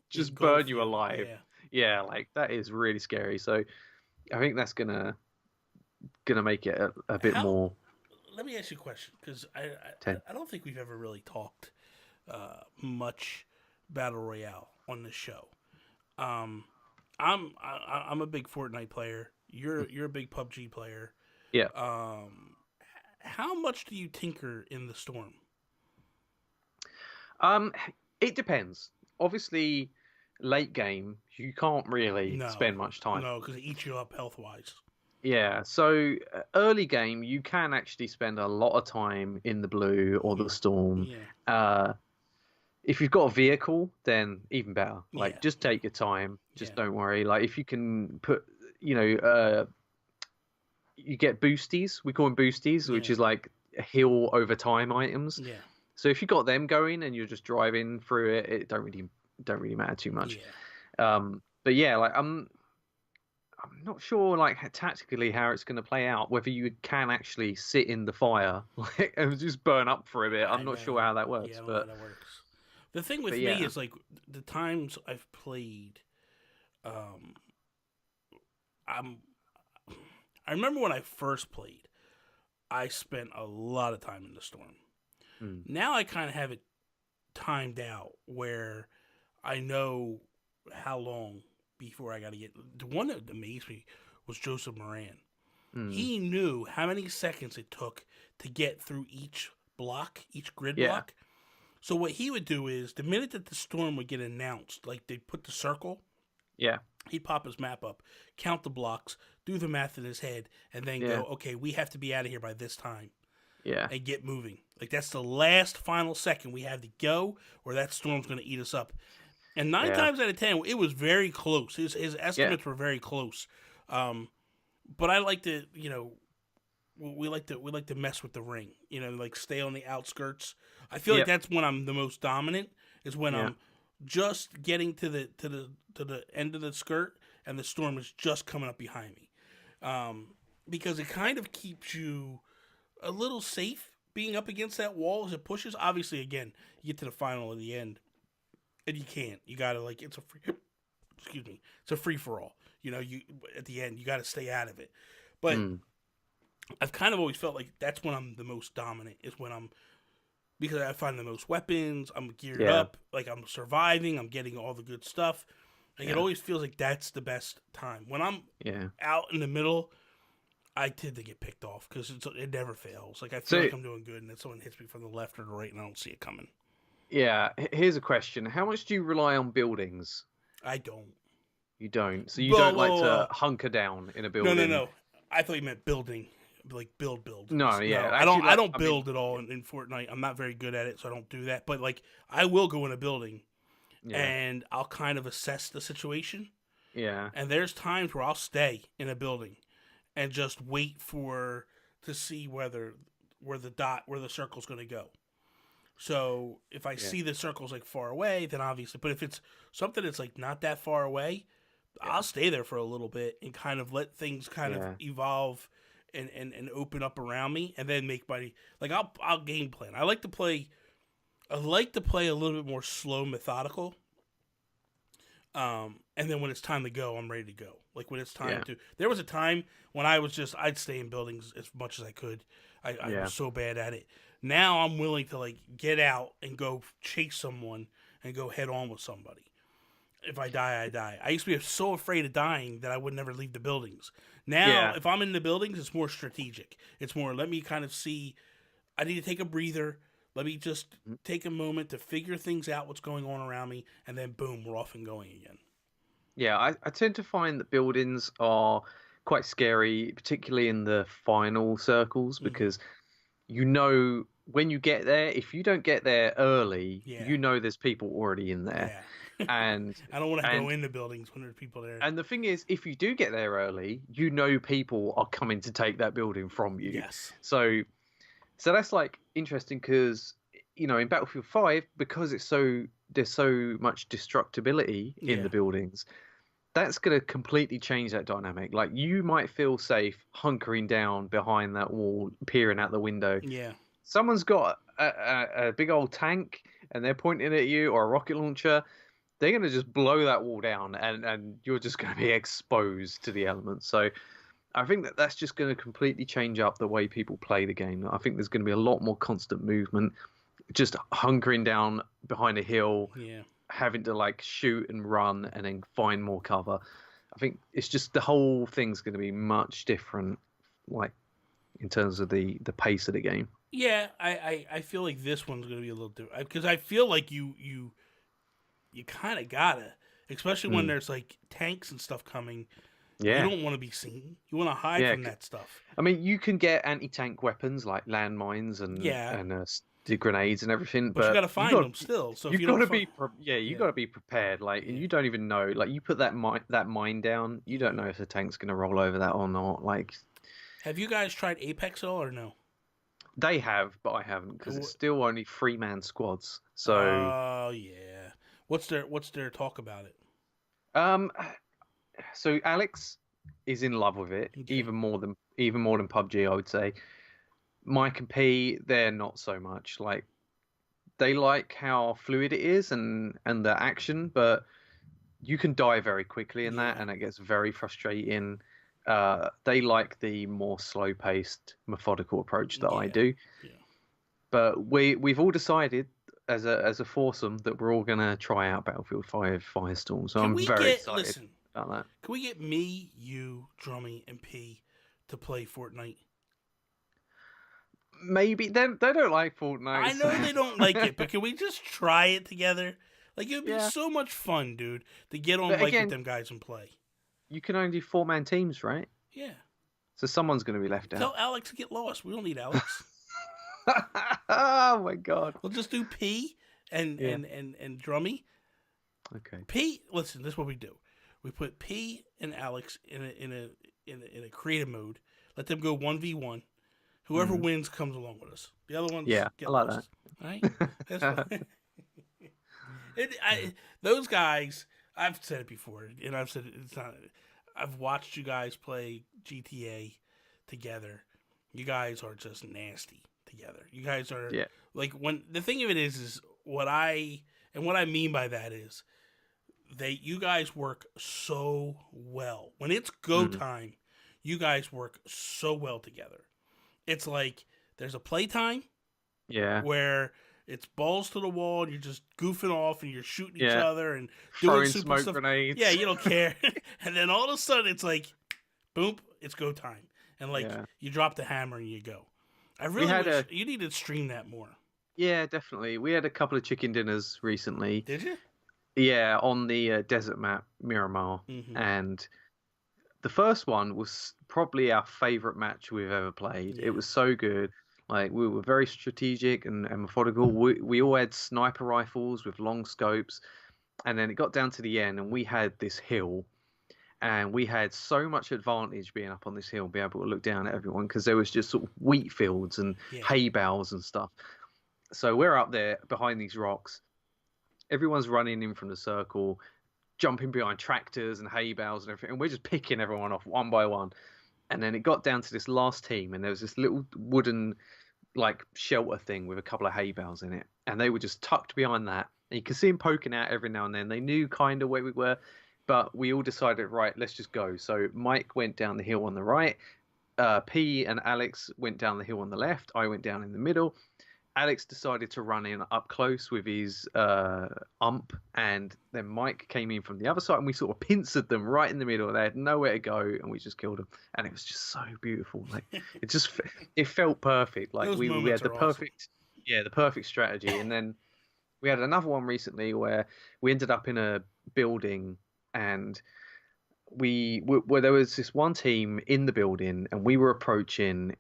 Speaker 2: just burn you alive. Yeah, like that is really scary. So I think that's gonna make it a bit more.
Speaker 1: Let me ask you a question, because I don't think we've ever really talked much Battle Royale on this show. I'm a big Fortnite player. You're a big PUBG player.
Speaker 2: Yeah.
Speaker 1: How much do you tinker in the storm?
Speaker 2: It depends. Obviously, late game you can't really spend much time.
Speaker 1: No, because it eats you up health wise.
Speaker 2: Yeah, so early game you can actually spend a lot of time in the blue or the storm. If you've got a vehicle, then even better. Like just take your time. Just don't worry. Like if you can put, you get boosties. We call them boosties, which is like heal over time items. Yeah. So if you got them going and you're just driving through it, it don't really matter too much. But yeah, like I'm not sure, like tactically how it's going to play out. Whether you can actually sit in the fire and just burn up for a bit. I'm not sure how that works.
Speaker 1: Yeah, I don't know how that works. The thing with me is like the times I've played. I remember when I first played, I spent a lot of time in the storm. Now I kind of have it timed out where I know how long before I got to get. The one that amazed me was Joseph Moran. He knew how many seconds it took to get through each block, each grid block. So what he would do is the minute that the storm would get announced, like they put the circle, He'd pop his map up, count the blocks, do the math in his head, and then
Speaker 2: Yeah.
Speaker 1: go, okay, we have to be out of here by this time.
Speaker 2: Yeah.
Speaker 1: And get moving. Like, that's the last final second we have to go, or that storm's going to eat us up. And 9 times out of 10, it was very close. His estimates were very close. But I like to, we like to mess with the ring. Like stay on the outskirts. I feel like that's when I'm the most dominant. Is when I'm just getting to the end of the skirt, and the storm is just coming up behind me. Because it kind of keeps you a little safe being up against that wall as it pushes. Obviously, again, you get to the final at the end, and you can't. You gotta it's a free. Excuse me. It's a free for all. You at the end you got to stay out of it. But I've kind of always felt like that's when I'm the most dominant. Is when because I find the most weapons. I'm geared up. Like I'm surviving. I'm getting all the good stuff. Like it always feels like that's the best time. When I'm out in the middle, I tend to get picked off because it never fails. Like I feel like I'm doing good, and then someone hits me from the left or the right, and I don't see it coming.
Speaker 2: Yeah. Here's a question: how much do you rely on buildings?
Speaker 1: I don't.
Speaker 2: You don't. So you don't like to hunker down in a building.
Speaker 1: No. I thought you meant building, like build.
Speaker 2: No, yeah.
Speaker 1: No,
Speaker 2: actually,
Speaker 1: I don't build at all in Fortnite. I'm not very good at it, so I don't do that. But like, I will go in a building, and I'll kind of assess the situation.
Speaker 2: Yeah.
Speaker 1: And there's times where I'll stay in a building, and just wait to see where the circle's going to go. So if I see the circle's like far away, then obviously. But if it's something that's like not that far away, I'll stay there for a little bit and kind of let things kind of evolve and open up around me, and then make my I'll game plan. I like to play a little bit more slow, methodical. And then when it's time to go, I'm ready to go. Like when it's time to. There was a time when I'd stay in buildings as much as I could. I was so bad at it. Now I'm willing to get out and go chase someone and go head on with somebody. If I die, I die. I used to be so afraid of dying that I would never leave the buildings. Now, if I'm in the buildings, it's more strategic. It's more, let me kind of see, I need to take a breather. Let me just take a moment to figure things out, what's going on around me, and then boom, we're off and going again.
Speaker 2: Yeah, I tend to find that buildings are quite scary, particularly in the final circles, because when you get there, if you don't get there early, there's people already in there.
Speaker 1: Yeah.
Speaker 2: And
Speaker 1: I don't want to go into buildings when there's people there.
Speaker 2: And the thing is, if you do get there early, people are coming to take that building from you.
Speaker 1: Yes.
Speaker 2: So that's interesting because in Battlefield 5, because there's so much destructibility in the buildings, that's going to completely change that dynamic. Like you might feel safe hunkering down behind that wall, peering out the window.
Speaker 1: Yeah.
Speaker 2: Someone's got a big old tank and they're pointing at you, or a rocket launcher. They're going to just blow that wall down, and you're just going to be exposed to the elements. So I think that's just going to completely change up the way people play the game. I think there's going to be a lot more constant movement, just hunkering down behind a hill, having to shoot and run and then find more cover. I think it's just the whole thing's going to be much different, in terms of the pace of the game.
Speaker 1: Yeah, I feel like this one's going to be a little different because I feel like you kind of gotta, especially when there's tanks and stuff coming. Yeah, you don't want to be seen. You want to hide from that stuff.
Speaker 2: I mean, you can get anti-tank weapons like landmines and grenades and everything, but
Speaker 1: you got to find them still. So
Speaker 2: you've got to be got to be prepared. You don't even know. You put that mine down, you don't know if the tank's going to roll over that or not.
Speaker 1: Have you guys tried Apex at all or no?
Speaker 2: They have, but I haven't because it's still only 3-man squads. So
Speaker 1: oh yeah. What's their talk about it?
Speaker 2: So Alex is in love with it, even more than PUBG, I would say. Mike and P, they're not so much. They like how fluid it is and the action, but you can die very quickly in that, and it gets very frustrating. They like the more slow-paced, methodical approach that I do. Yeah. But we've all decided as a foursome that we're all gonna try out Battlefield 5 Firestorm. So I'm very excited about that.
Speaker 1: Can we get me, you, Drummy, and P to play Fortnite?
Speaker 2: Maybe they don't like Fortnite.
Speaker 1: I know they don't like it, but can we just try it together? Like, it would be so much fun, dude, to get on with them guys and play.
Speaker 2: You can only do 4-man teams, right?
Speaker 1: Yeah.
Speaker 2: So someone's going to be left out.
Speaker 1: Tell Alex to get lost. We don't need Alex.
Speaker 2: Oh my god.
Speaker 1: We'll just do P and Drummy.
Speaker 2: Okay.
Speaker 1: P. Listen, this is what we do. We put P and Alex in a creative mode. Let them go 1v1. Whoever wins comes along with us. The other ones get
Speaker 2: I like
Speaker 1: lost. That. Right? That's fine. Those guys, I've said it before, and I've said it's not. I've watched you guys play GTA together. You guys are just nasty together. You guys are like, when the thing of it is what I mean by that is you guys work so well. When it's go time, you guys work so well together. It's like there's a playtime where it's balls to the wall and you're just goofing off and you're shooting each other and
Speaker 2: throwing
Speaker 1: doing super
Speaker 2: smoke
Speaker 1: stuff.
Speaker 2: grenades.
Speaker 1: Yeah, you don't care. And then all of a sudden it's like, boom, it's go time. And like you drop the hammer and you go. I really wish you need to stream that more. Yeah,
Speaker 2: definitely. We had a couple of chicken dinners recently.
Speaker 1: Did you?
Speaker 2: Yeah, on the desert map, Miramar. And the first one was probably our favorite match we've ever played. Yeah. It was so good. Like, we were very strategic and methodical. We all had sniper rifles with long scopes. And then it got down to the end, and we had this hill. And we had so much advantage being up on this hill, being able to look down at everyone, because there was just sort of wheat fields and hay bales and stuff. So we're up there behind these rocks. Everyone's running in from the circle, jumping behind tractors and hay bales and everything. And we're just picking everyone off one by one. And then it got down to this last team, and there was this little wooden, like, shelter thing with a couple of hay bales in it. And they were just tucked behind that. And you could see them poking out every now and then. They knew kind of where we were. But we all decided, right, let's just go. So Mike went down the hill on the right. P and Alex went down the hill on the left. I went down in the middle. Alex decided to run in up close with his ump. And then Mike came in from the other side. And we sort of pincered them right in the middle. They had nowhere to go. And we just killed them. And it was just so beautiful. Like, it felt perfect. Like, we had the perfect, awesome. The perfect strategy. And then we had another one recently where we ended up in a building. And where there was this one team in the building, and we were approaching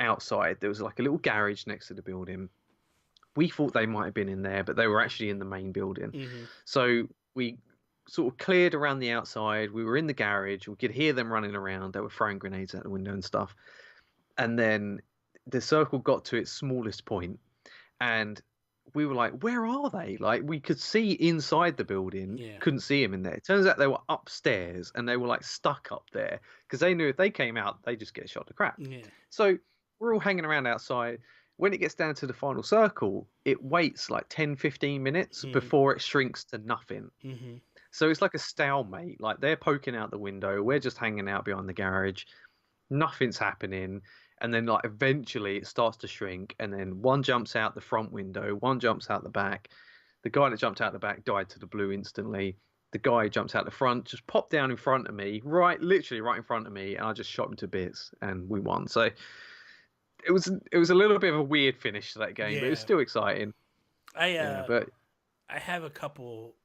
Speaker 2: outside. There was like a little garage next to the building. We thought they might have been in there, but they were actually in the main building. So we sort of cleared around the outside. We were in the garage. We could hear them running around. They were throwing grenades out the window and stuff. And then the circle got to its smallest point, and we were like, where are they? Like, we could see inside the building, couldn't see them in there. It turns out they were upstairs, and they were like stuck up there because they knew if they came out, they just get shot to crap. So we're all hanging around outside. When it gets down to the final circle, it waits like 10, 15 minutes before it shrinks to nothing. So it's like a stalemate. Like, they're poking out the window. We're just hanging out behind the garage. Nothing's happening. And then, like, eventually it starts to shrink, and then one jumps out the front window, one jumps out the back. The guy that jumped out the back died to the blue instantly. The guy who jumps out the front just popped down in front of me, literally right in front of me, and I just shot him to bits, and we won. So it was a little bit of a weird finish to that game, but it was still exciting.
Speaker 1: I have a couple.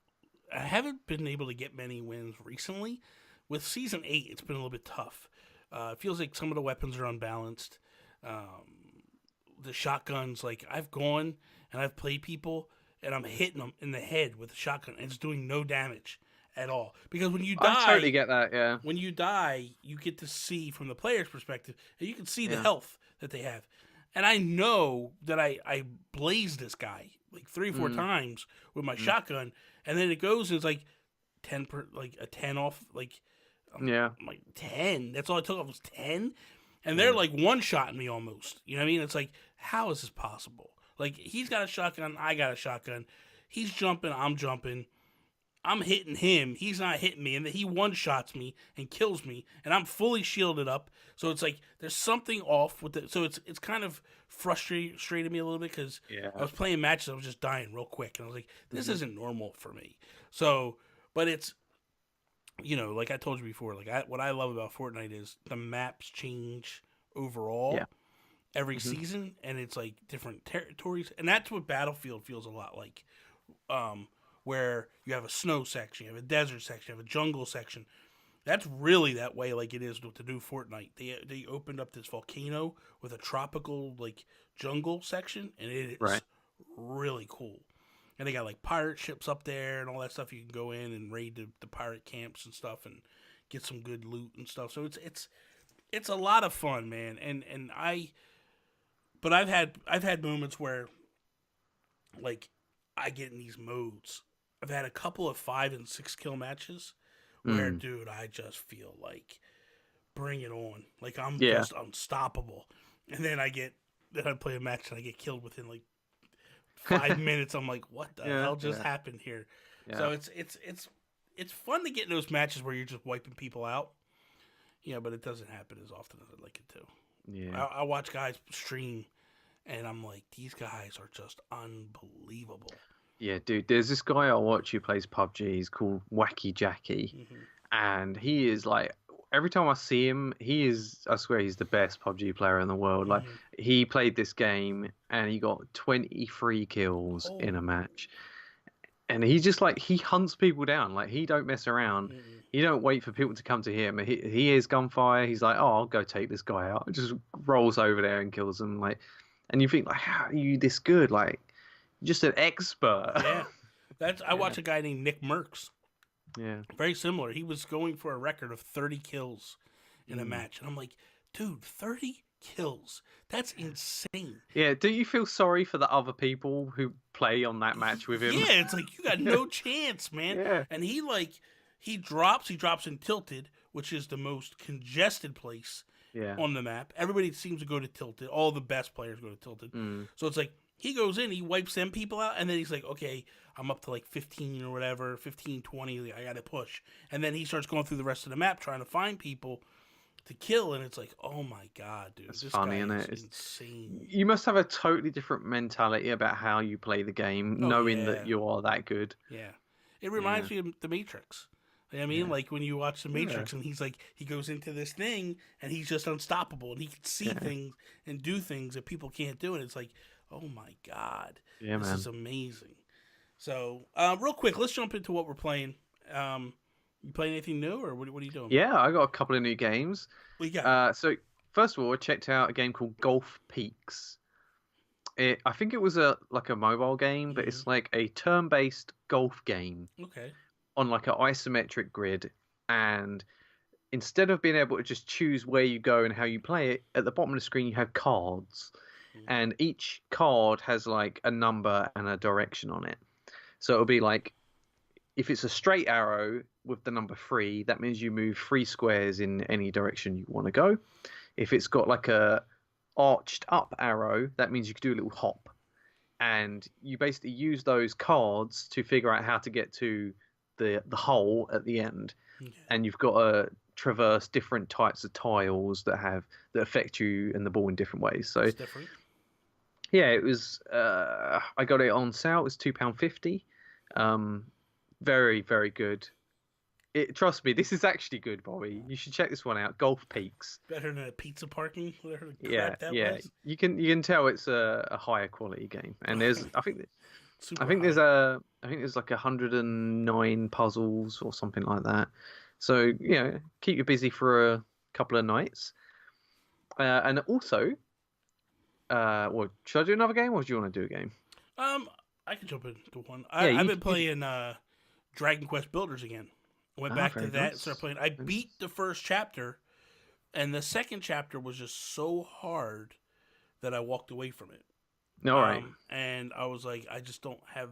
Speaker 1: I haven't been able to get many wins recently. With Season 8, it's been a little bit tough. It feels like some of the weapons are unbalanced. The shotguns, like, I've gone and I've played people and I'm hitting them in the head with a shotgun and it's doing no damage at all. Because when you die,
Speaker 2: I totally get that. Yeah.
Speaker 1: When you die, you get to see from the player's perspective, and you can see the health that they have. And I know that I blazed this guy like 3 or 4 times with my shotgun, and then it goes and it's like 10 off, like. I'm like 10. That's all I took off was 10. And they're like one-shotting me almost. You know what I mean? It's like, how is this possible? Like, he's got a shotgun, I got a shotgun. He's jumping, I'm jumping. I'm hitting him. He's not hitting me. And then he one-shots me and kills me. And I'm fully shielded up. So it's like, there's something off with it. So it's kind of frustrated me a little bit because I was playing matches. I was just dying real quick. And I was like, this isn't normal for me. So, but it's, you know, like I told you before, like what I love about Fortnite is the maps change overall every season, and it's like different territories, and that's what Battlefield feels a lot like. where you have a snow section, you have a desert section, you have a jungle section. That's really that way like it is with the new Fortnite. They opened up this volcano with a tropical like jungle section, and it is really cool. And they got like pirate ships up there and all that stuff. You can go in and raid the pirate camps and stuff and get some good loot and stuff. So it's a lot of fun, man. But I've had moments where like I get in these modes. I've had a couple of 5 and 6 kill matches where, dude, I just feel like bring it on. Like I'm just unstoppable. And then I play a match and I get killed within like 5 minutes. I'm like, what the hell just happened here? Yeah. So it's fun to get in those matches where you're just wiping people out. Yeah, but it doesn't happen as often as I'd like it to. Yeah. I watch guys stream and I'm like, these guys are just unbelievable.
Speaker 2: Yeah, dude, there's this guy I watch who plays PUBG. He's called Wacky Jackie. And he is like, every time I see him, I swear he's the best PUBG player in the world. Like, he played this game and he got 23 kills in a match. And he just like, he hunts people down. Like, he don't mess around. He don't wait for people to come to him. He hears gunfire. He's like, oh, I'll go take this guy out. Just rolls over there and kills him. Like, and you think, like, how are you this good? Like, just an expert.
Speaker 1: Yeah. I watch a guy named Nick Merckx.
Speaker 2: Yeah.
Speaker 1: Very similar. He was going for a record of 30 kills in a match. And I'm like, dude, 30 kills? That's insane.
Speaker 2: Yeah. Do you feel sorry for the other people who play on that match with him?
Speaker 1: Yeah, it's like, you got no chance, man.
Speaker 2: Yeah.
Speaker 1: And he drops in Tilted, which is the most congested place on the map. Everybody seems to go to Tilted. All the best players go to Tilted. So it's like, he goes in, he wipes them people out, and then he's like, okay, I'm up to like 15 or whatever, 15, 20, I gotta push. And then he starts going through the rest of the map trying to find people to kill, and it's like, oh my god, dude.
Speaker 2: That's
Speaker 1: this
Speaker 2: funny,
Speaker 1: guy
Speaker 2: isn't it?
Speaker 1: Is insane.
Speaker 2: You must have a totally different mentality about how you play the game, knowing that you are that good.
Speaker 1: Yeah. It reminds me of The Matrix. You know what I mean? Like when you watch The Matrix and he's like, he goes into this thing and he's just unstoppable and he can see things and do things that people can't do. And it's like, oh my god, this is amazing. So, real quick, let's jump into what we're playing. You playing anything new, or what are you doing?
Speaker 2: Yeah, I got a couple of new games.
Speaker 1: What you got?
Speaker 2: So, first of all, I checked out a game called Golf Peaks. I think it was a mobile game, but it's like a turn-based golf game.
Speaker 1: Okay.
Speaker 2: On like an isometric grid, and instead of being able to just choose where you go and how you play it, at the bottom of the screen you have cards. And each card has like a number and a direction on it. So it'll be like, if it's a straight arrow with the number 3, that means you move 3 squares in any direction you want to go. If it's got like a arched up arrow, that means you can do a little hop. And you basically use those cards to figure out how to get to the hole at the end. And you've got to traverse different types of tiles that affect you and the ball in different ways. So
Speaker 1: it's different.
Speaker 2: Yeah, it was. I got it on sale. It was £2.50. Very, very good. Trust me, this is actually good, Bobby. You should check this one out. Golf Peaks.
Speaker 1: Better than a pizza parking.
Speaker 2: Yeah. You can tell it's a higher quality game. And there's, I think there's like 109 puzzles or something like that. So keep you busy for a couple of nights. And also. Well, should I do another game, or do you want to do a game?
Speaker 1: I can jump into one. I've been playing Dragon Quest Builders again. Went back to that and started playing. I beat the first chapter, and the second chapter was just so hard that I walked away from it.
Speaker 2: All right.
Speaker 1: And I was like, I just don't have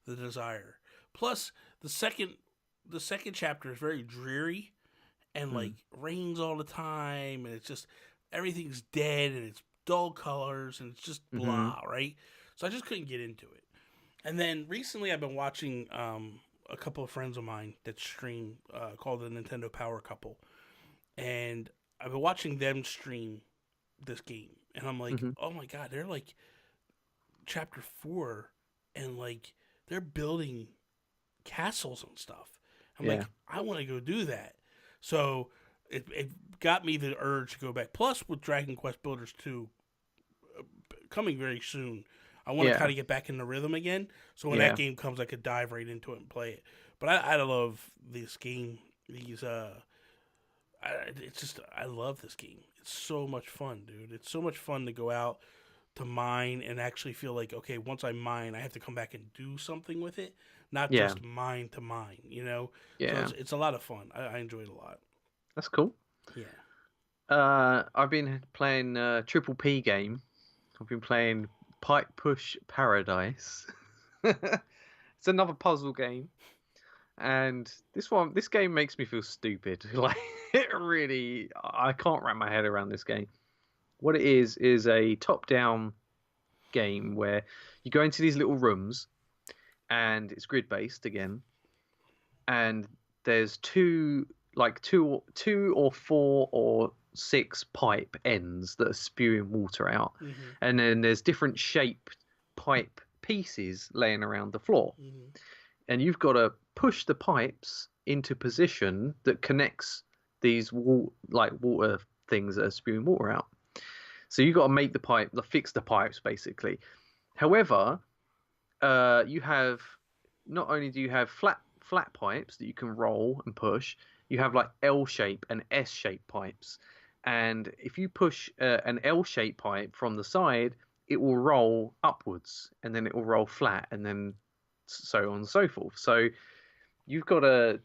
Speaker 1: the desire. Plus, the second chapter is very dreary, and like rains all the time, and it's just everything's dead, and it's dull colors, and it's just blah, right? So I just couldn't get into it. And then recently I've been watching a couple of friends of mine that stream called the Nintendo Power Couple. And I've been watching them stream this game. And I'm like, oh my god, they're like chapter 4, and like they're building castles and stuff. I'm like, I want to go do that. So it got me the urge to go back. Plus, with Dragon Quest Builders 2 coming very soon, I want to kind of get back in the rhythm again. So when that game comes, I could dive right into it and play it. But I love this game. I love this game. It's so much fun, dude. It's so much fun to go out to mine and actually feel like, okay, once I mine, I have to come back and do something with it, not just mine to mine, you know?
Speaker 2: Yeah.
Speaker 1: So it's a lot of fun. I enjoy it a lot.
Speaker 2: That's cool.
Speaker 1: Yeah.
Speaker 2: I've been playing Triple P game. I've been playing Pipe Push Paradise. It's another puzzle game. And this game makes me feel stupid. Like, it really, I can't wrap my head around this game. What it is a top-down game where you go into these little rooms, and it's grid-based again. And there's two or four or six pipe ends that are spewing water out, and then there's different shaped pipe pieces laying around the floor, and you've got to push the pipes into position that connects these water things that are spewing water out. So you've got to make fix the pipes basically. However, you have not only do you have flat pipes that you can roll and push, you have like L shape and S shape pipes. And if you push an L shape pipe from the side, it will roll upwards, and then it will roll flat, and then so on and so forth. So you've got to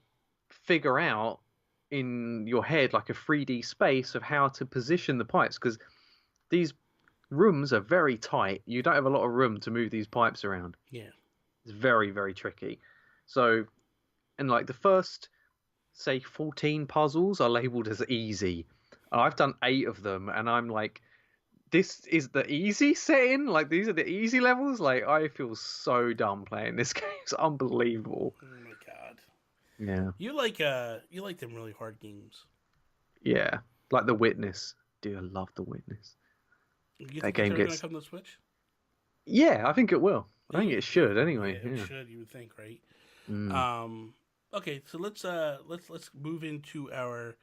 Speaker 2: figure out in your head like a 3D space of how to position the pipes, because these rooms are very tight. You don't have a lot of room to move these pipes around.
Speaker 1: Yeah.
Speaker 2: It's very, very tricky. So, and like the first, say, 14 puzzles are labeled as easy. I've done 8 of them, and I'm like, this is the easy setting? Like, these are the easy levels? Like, I feel so dumb playing this game. It's unbelievable.
Speaker 1: Oh my god.
Speaker 2: Yeah.
Speaker 1: You like them really hard games.
Speaker 2: Yeah. Like The Witness. Dude, I love The Witness.
Speaker 1: You think it's going to come to Switch?
Speaker 2: Yeah, I think it will. I think it should anyway.
Speaker 1: Yeah, it should, you would think, right? Okay, so let's move into our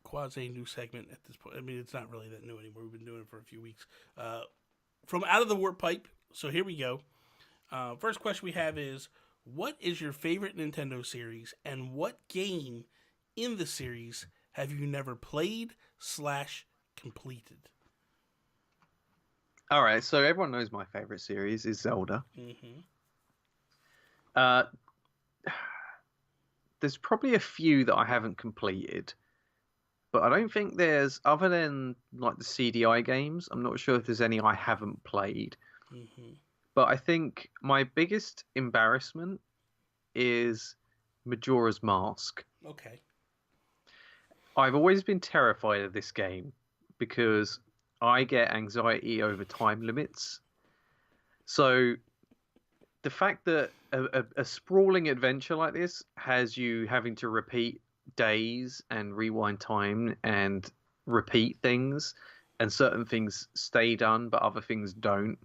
Speaker 1: quasi new segment at this point. I mean, it's not really that new anymore. We've been doing it for a few weeks. From Out of the Warp Pipe. So here we go. First question we have is, what is your favorite Nintendo series, and what game in the series have you never played / completed?
Speaker 2: All right, so everyone knows my favorite series is Zelda. There's probably a few that I haven't completed, but I don't think there's, other than like the CDI games, I'm not sure if there's any I haven't played. But I think my biggest embarrassment is Majora's Mask.
Speaker 1: Okay.
Speaker 2: I've always been terrified of this game because I get anxiety over time limits. So the fact that a sprawling adventure like this has you having to repeat days and rewind time and repeat things, and certain things stay done but other things don't,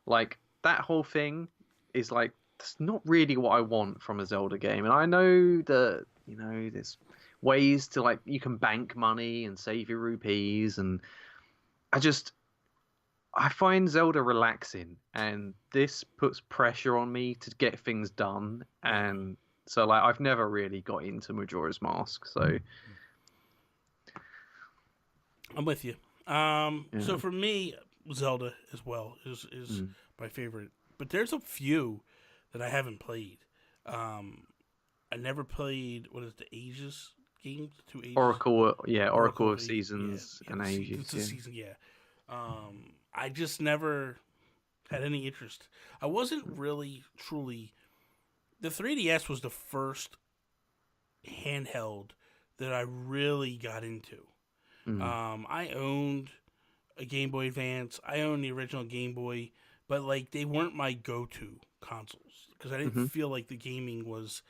Speaker 2: like that whole thing is like, that's not really what I want from a Zelda game. And I know that, you know, there's ways to, like, you can bank money and save your rupees, and I find Zelda relaxing, and this puts pressure on me to get things done. And so, like, I've never really got into Majora's Mask. So
Speaker 1: I'm with you. So for me, Zelda as well is my favorite. But there's a few that I haven't played. I never played, what is it, the Ages games? 2 Ages?
Speaker 2: Oracle of Seasons and Ages.
Speaker 1: It's a season, yeah. I just never had any interest. I wasn't really, truly... The 3DS was the first handheld that I really got into. I owned a Game Boy Advance. I owned the original Game Boy, but like they weren't my go-to consoles because I didn't feel like the gaming was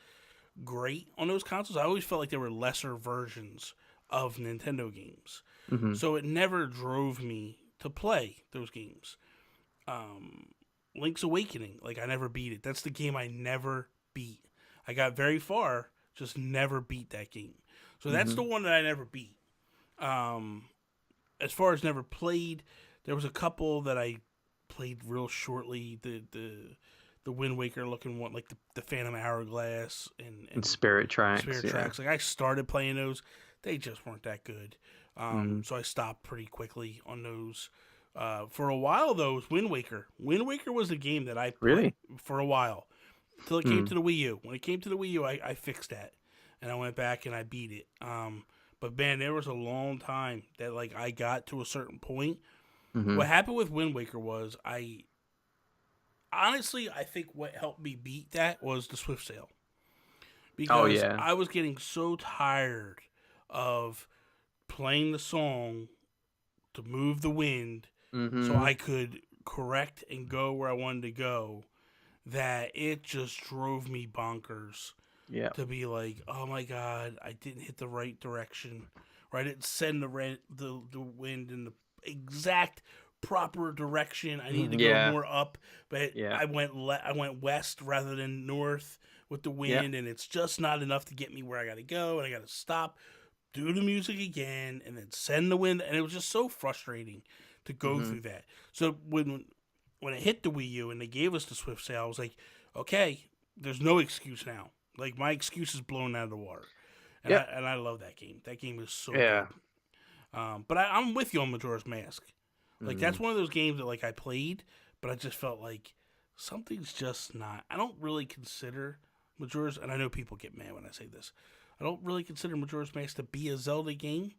Speaker 1: great on those consoles. I always felt like there were lesser versions of Nintendo games. So it never drove me to play those games. Link's Awakening, like I never beat it. That's the game I never beat. I got very far, just never beat that game. So that's the one that I never beat. As far as never played, there was a couple that I played real shortly the Wind Waker looking one, like the Phantom Hourglass and
Speaker 2: Spirit Tracks.
Speaker 1: Spirit Tracks. Like I started playing those, they just weren't that good. So I stopped pretty quickly on those. For a while though, it was Wind Waker. Wind Waker was the game that I played for a while until it came to the Wii U. When it came to the Wii U, I fixed that and I went back and I beat it. But man, there was a long time that like I got to a certain point. What happened with Wind Waker was I think what helped me beat that was the Swift Sale. Because I was getting so tired of playing the song to move the wind so I could correct and go where I wanted to go that it just drove me bonkers. Yeah. To be like, oh my God, I didn't hit the right direction, or I didn't send the wind in the exact proper direction. I need to go more up, but I went west rather than north with the wind, and it's just not enough to get me where I got to go, and I got to stop, do the music again, and then send the wind, and it was just so frustrating to go through that. So when it hit the Wii U and they gave us the Swift Sale, I was like, okay, there's no excuse now. Like, my excuse is blown out of the water. And, I love that game. That game is so good. But I'm with you on Majora's Mask. Like, that's one of those games that, like, I played, but I just felt like something's just not... I don't really consider Majora's... And I know people get mad when I say this. I don't really consider Majora's Mask to be a Zelda game.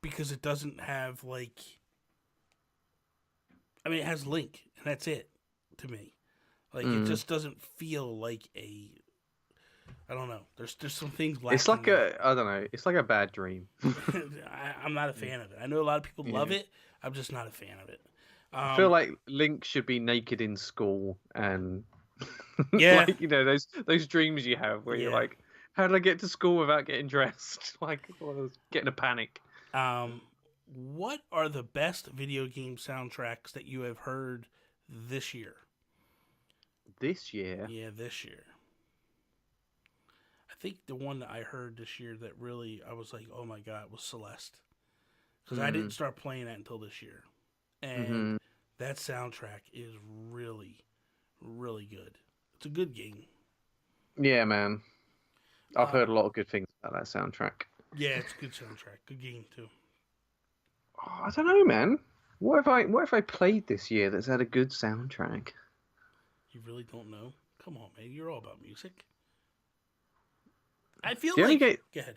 Speaker 1: Because it doesn't have, like... I mean, it has Link, and that's it, to me. Like, it just doesn't feel like a... I don't know. There's some things lacking.
Speaker 2: It's like I don't know. It's like a bad dream.
Speaker 1: I'm not a fan of it. I know a lot of people love it. I'm just not a fan of it.
Speaker 2: I feel like Link should be naked in school and... like, you know, those dreams you have where you're like, how did I get to school without getting dressed? Like, I was getting a panic.
Speaker 1: What are the best video game soundtracks that you have heard this year?
Speaker 2: This year?
Speaker 1: Yeah, this year. I think the one that I heard this year that really, I was like, oh my God, was Celeste. Because I didn't start playing that until this year. And that soundtrack is really, really good. It's a good game.
Speaker 2: Yeah, man. I've heard a lot of good things about that soundtrack.
Speaker 1: Yeah, it's a good soundtrack. Good game, too.
Speaker 2: Oh, I don't know, man. What if I played this year that's had a good soundtrack?
Speaker 1: You really don't know? Come on, man. You're all about music. I feel like... Go ahead.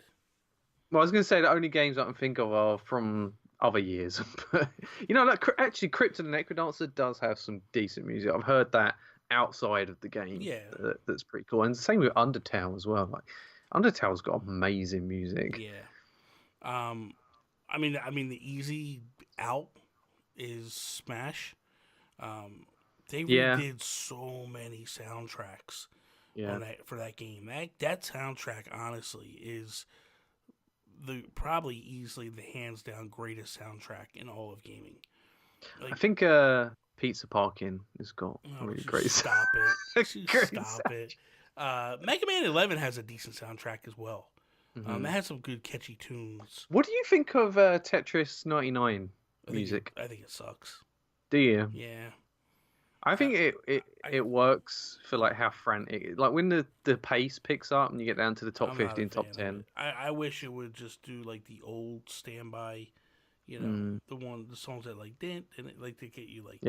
Speaker 2: Well, I was going to say the only games I can think of are from other years. But, you know, like, actually, Crypt of the Necrodancer does have some decent music. I've heard that outside of the game. Yeah. That's pretty cool. And the same with Undertale as well. Like, Undertale's got amazing music.
Speaker 1: Yeah. I mean, the easy out is Smash. They redid so many soundtracks for that game. That soundtrack, honestly, is probably easily the hands down greatest soundtrack in all of gaming. Like,
Speaker 2: I think Pizza Parkin has got really great.
Speaker 1: Stop it! Stop it! Mega Man 11 has a decent soundtrack as well. It has some good catchy tunes.
Speaker 2: What do you think of Tetris 99 music?
Speaker 1: I think it sucks.
Speaker 2: Do you?
Speaker 1: Yeah.
Speaker 2: I think it works for like how frantic, like when the pace picks up and you get down to the top 50 and top 10.
Speaker 1: I wish it would just do like the old standby, you know, the songs that like didn't like to get you like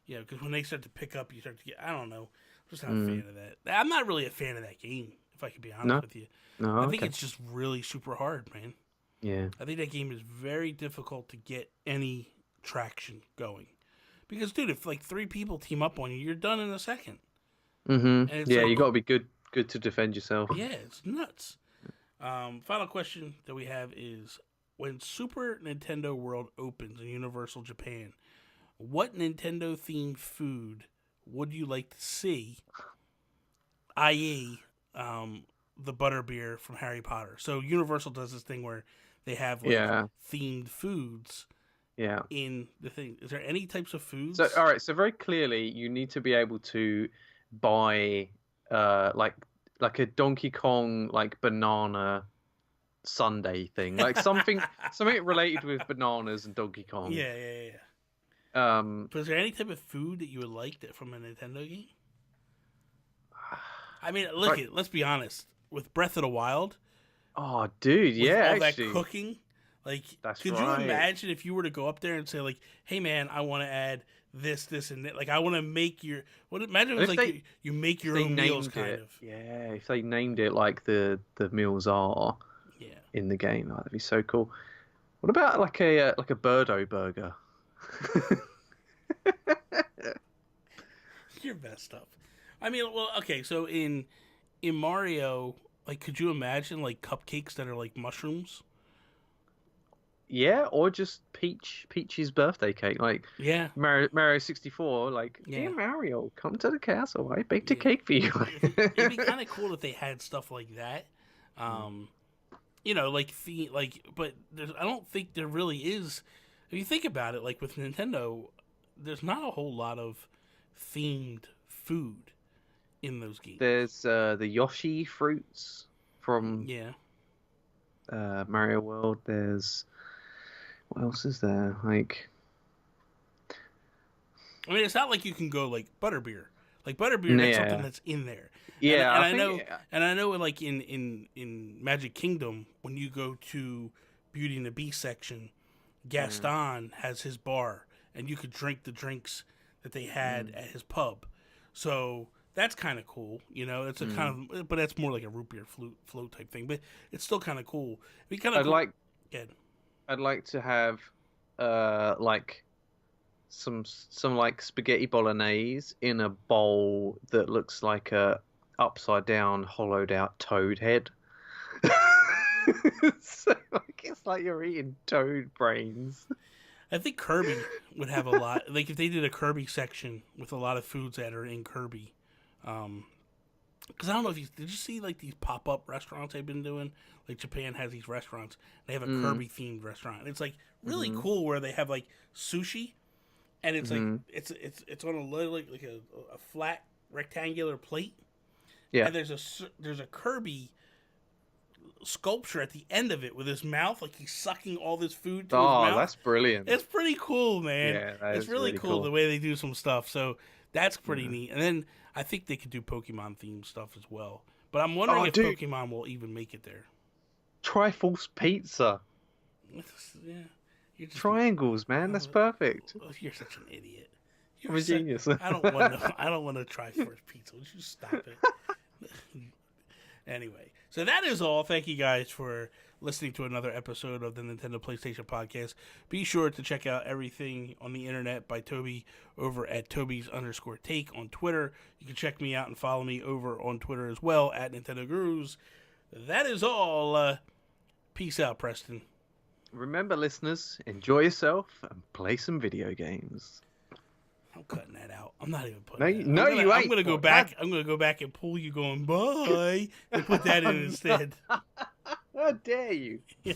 Speaker 1: because when they start to pick up, you start to get I don't know, I'm just not a fan of that. I'm not really a fan of that game, if I could be honest with you.
Speaker 2: No,
Speaker 1: I think it's just really super hard, man.
Speaker 2: Yeah, I
Speaker 1: think that game is very difficult to get any traction going. Because, dude, if like 3 people team up on you, you're done in a second.
Speaker 2: Yeah, you got to be good to defend yourself.
Speaker 1: Yeah, it's nuts. Final question that we have is: when Super Nintendo World opens in Universal Japan, what Nintendo themed food would you like to see? I.e., the butterbeer from Harry Potter. So Universal does this thing where they have themed foods.
Speaker 2: Yeah.
Speaker 1: In the thing, is there any types of foods?
Speaker 2: So, all right. So very clearly, you need to be able to buy, like a Donkey Kong like banana sundae thing, like something related with bananas and Donkey Kong.
Speaker 1: Yeah. But is there any type of food that you would like that from a Nintendo game? I mean, let's be honest. With Breath of the Wild,
Speaker 2: oh, dude,
Speaker 1: with
Speaker 2: yeah,
Speaker 1: all
Speaker 2: actually,
Speaker 1: that cooking, like,
Speaker 2: that's
Speaker 1: could
Speaker 2: right.
Speaker 1: you imagine if you were to go up there and say, like, "Hey, man, I want to add this, and that. Like, I want to make your." Imagine it was like you make your own meals, kind of.
Speaker 2: Yeah, if they named it like the meals are.
Speaker 1: Yeah.
Speaker 2: In the game, that'd be so cool. What about like a Birdo burger?
Speaker 1: You're messed up. I mean, well, okay, so in Mario, like, could you imagine like cupcakes that are like mushrooms?
Speaker 2: Yeah, or just Peach's birthday cake, like Mario 64. Like, dear Mario, come to the castle. I baked a cake for you.
Speaker 1: It'd be kind of cool if they had stuff like that. You know, but I don't think there really is. If you think about it, like with Nintendo, there's not a whole lot of themed food in those games.
Speaker 2: There's the Yoshi fruits from Mario World. There's what else is there? Like,
Speaker 1: I mean, it's not like you can go like butterbeer. Like butterbeer, that's something that's in there.
Speaker 2: Yeah,
Speaker 1: and I know, like in Magic Kingdom, when you go to Beauty and the Beast section, Gaston has his bar, and you could drink the drinks that they had at his pub. So that's kind of cool, you know. It's a kind of, but that's more like a root beer float type thing. But it's still kind of cool.
Speaker 2: I'd like to have like some like spaghetti bolognese in a bowl that looks like a upside down hollowed out toad head. So like it's like you're eating toad brains.
Speaker 1: I think Kirby would have a lot. Like if they did a Kirby section with a lot of foods that are in Kirby. Because I don't know if did you see like these pop up restaurants they've been doing? Like Japan has these restaurants. They have a Kirby themed restaurant. It's like really cool where they have like sushi, and it's like it's on a like a flat rectangular plate.
Speaker 2: Yeah.
Speaker 1: And there's a Kirby sculpture at the end of it with his mouth, like he's sucking all this food to his mouth.
Speaker 2: Oh, that's brilliant.
Speaker 1: It's pretty cool, man.
Speaker 2: Yeah,
Speaker 1: it's really cool the way they do some stuff. So that's pretty neat. And then I think they could do Pokemon themed stuff as well. But I'm wondering if Pokemon will even make it there.
Speaker 2: Triforce pizza.
Speaker 1: Yeah.
Speaker 2: Triangles, man. That's perfect.
Speaker 1: You're such an idiot.
Speaker 2: I'm a genius.
Speaker 1: I don't want to Triforce pizza. Would you stop it? Anyway, so that is all. Thank you guys for listening to another episode of the Nintendo PlayStation Podcast. Be sure to check out everything on the internet by Toby over at Toby's_take on Twitter. You can check me out and follow me over on Twitter as well at Nintendo Gurus. That is all. Peace out, Preston.
Speaker 2: Remember, listeners, enjoy yourself and play some video games.
Speaker 1: I'm cutting that out. I'm not even putting
Speaker 2: you ain't.
Speaker 1: I'm gonna go back. I'm gonna go back and pull you going bye and put that in instead.
Speaker 2: How dare you?
Speaker 1: Yeah.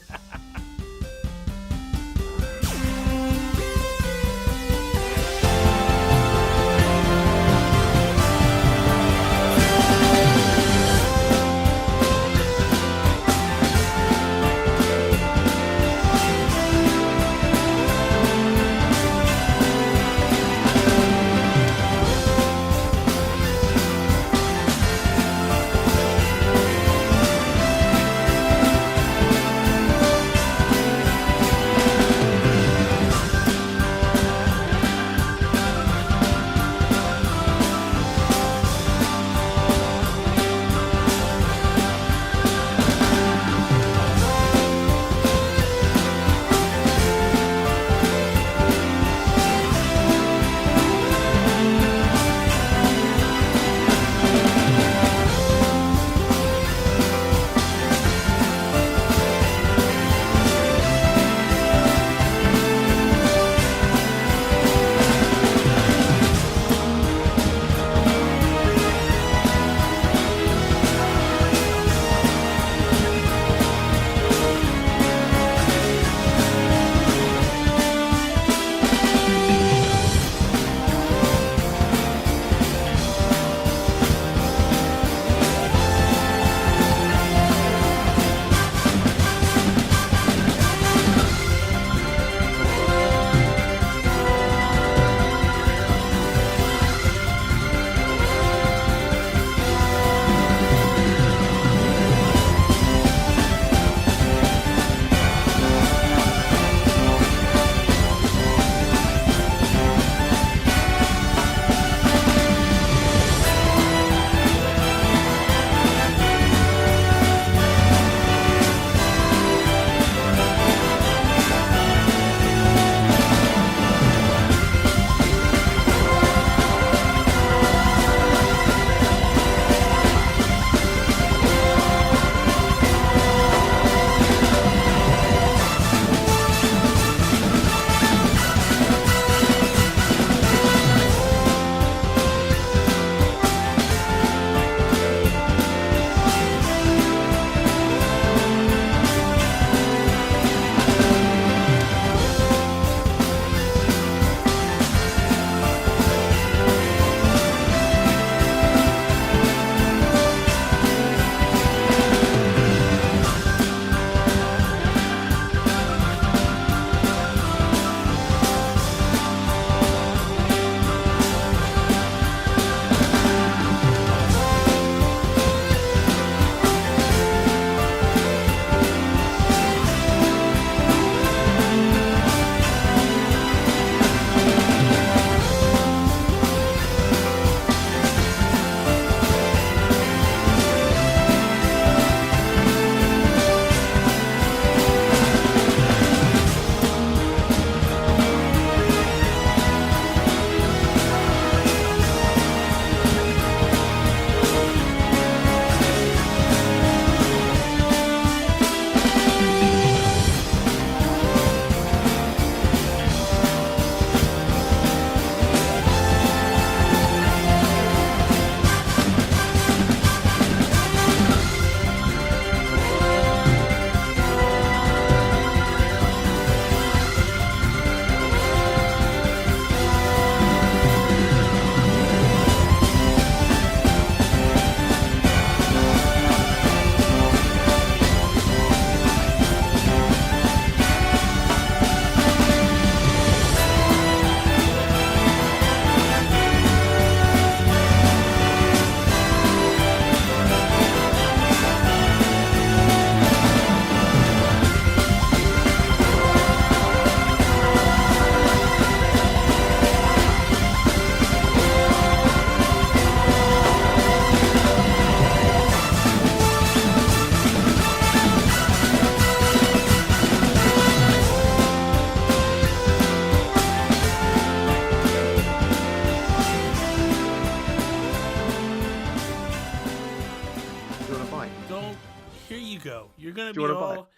Speaker 1: go. You're gonna
Speaker 2: Do you
Speaker 1: be
Speaker 2: wanna buy
Speaker 1: all,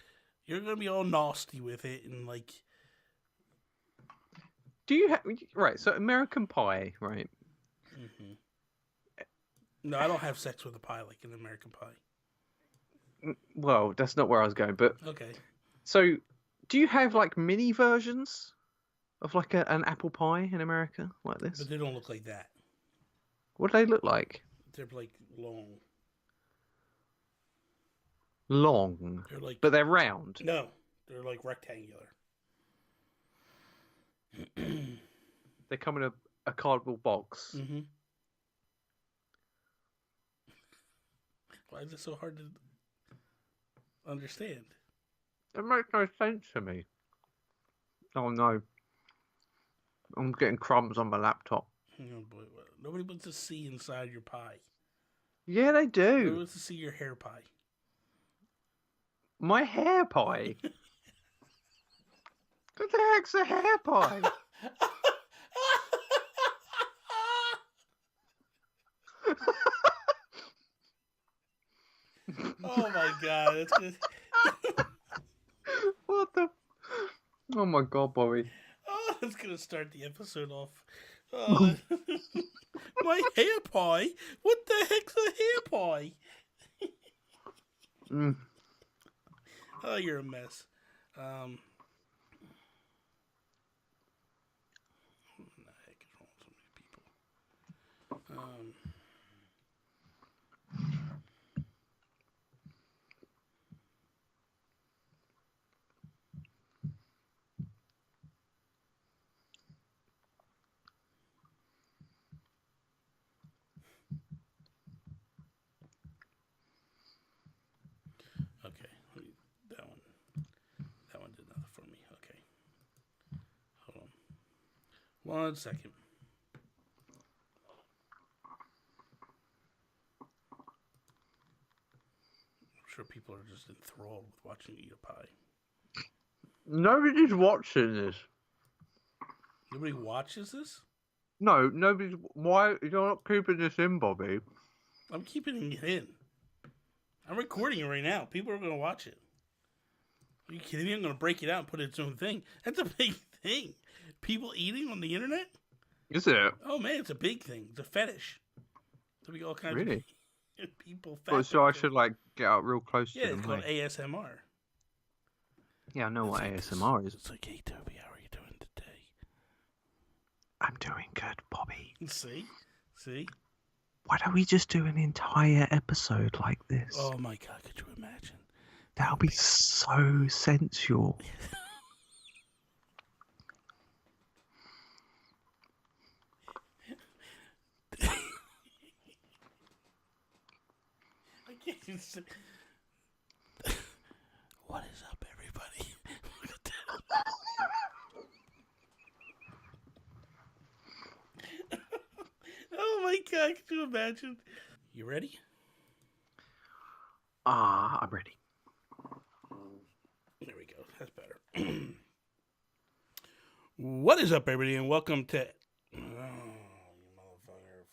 Speaker 1: you're gonna be all nasty with it, and like.
Speaker 2: Do you have right? So American Pie, right?
Speaker 1: Mm-hmm. No, I don't have sex with a pie like an American Pie.
Speaker 2: Well, that's not where I was going, but
Speaker 1: Okay.
Speaker 2: so do you have like mini versions of like an apple pie in America like this?
Speaker 1: But they don't look like that.
Speaker 2: What do they look like?
Speaker 1: They're like long.
Speaker 2: Long.
Speaker 1: They're like.
Speaker 2: But they're round.
Speaker 1: No, they're like rectangular.
Speaker 2: They come in a cardboard box.
Speaker 1: Mm-hmm. Why is it so hard to understand?
Speaker 2: It makes no sense to me. Oh no. I'm getting crumbs on my laptop.
Speaker 1: Oh boy, nobody wants to see inside your pie.
Speaker 2: Yeah, they
Speaker 1: Nobody
Speaker 2: do.
Speaker 1: wants to see your hair pie.
Speaker 2: My hair pie? What the heck's a hair pie?
Speaker 1: Oh my god, it's good.
Speaker 2: What the? Oh my god, Bobby.
Speaker 1: Oh, it's gonna start the episode off. Oh, my hair pie? What the heck's a hair pie?
Speaker 2: Mm.
Speaker 1: Oh, you're a mess. What the heck is wrong with so many people? Okay, that one did nothing for me. Okay, hold on 1 second. I'm sure people are just enthralled with watching you eat a pie.
Speaker 2: Nobody's watching this.
Speaker 1: Nobody watches this?
Speaker 2: No, nobody's. Why you're not keeping this in, Bobby?
Speaker 1: I'm keeping it in. I'm recording it right now. People are going to watch it. Are you kidding me? I'm going to break it out and put it in its own thing. That's a big thing. People eating on the internet?
Speaker 2: Is it?
Speaker 1: Oh, man, it's a big thing. It's a fetish. There'll be all kinds
Speaker 2: Really?
Speaker 1: of people.
Speaker 2: Well, so I should like get out real close
Speaker 1: Yeah,
Speaker 2: to
Speaker 1: it's
Speaker 2: them.
Speaker 1: called
Speaker 2: Like.
Speaker 1: ASMR.
Speaker 2: Yeah, I know what ASMR is.
Speaker 1: It's like, hey, Toby, how are you doing today?
Speaker 2: I'm doing good, Bobby.
Speaker 1: See?
Speaker 2: Why don't we just do an entire episode like this?
Speaker 1: Oh, my God, could you imagine?
Speaker 2: That'll be so sensual.
Speaker 1: I can't even say. What is up, everybody? Oh my God, could you imagine? You ready?
Speaker 2: I'm ready.
Speaker 1: There we go. That's better. What is up, everybody, and welcome to... Oh, you motherfucker.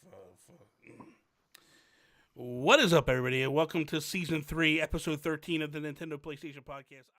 Speaker 1: What is up, everybody, and welcome to Season 3, Episode 13 of the Nintendo PlayStation Podcast.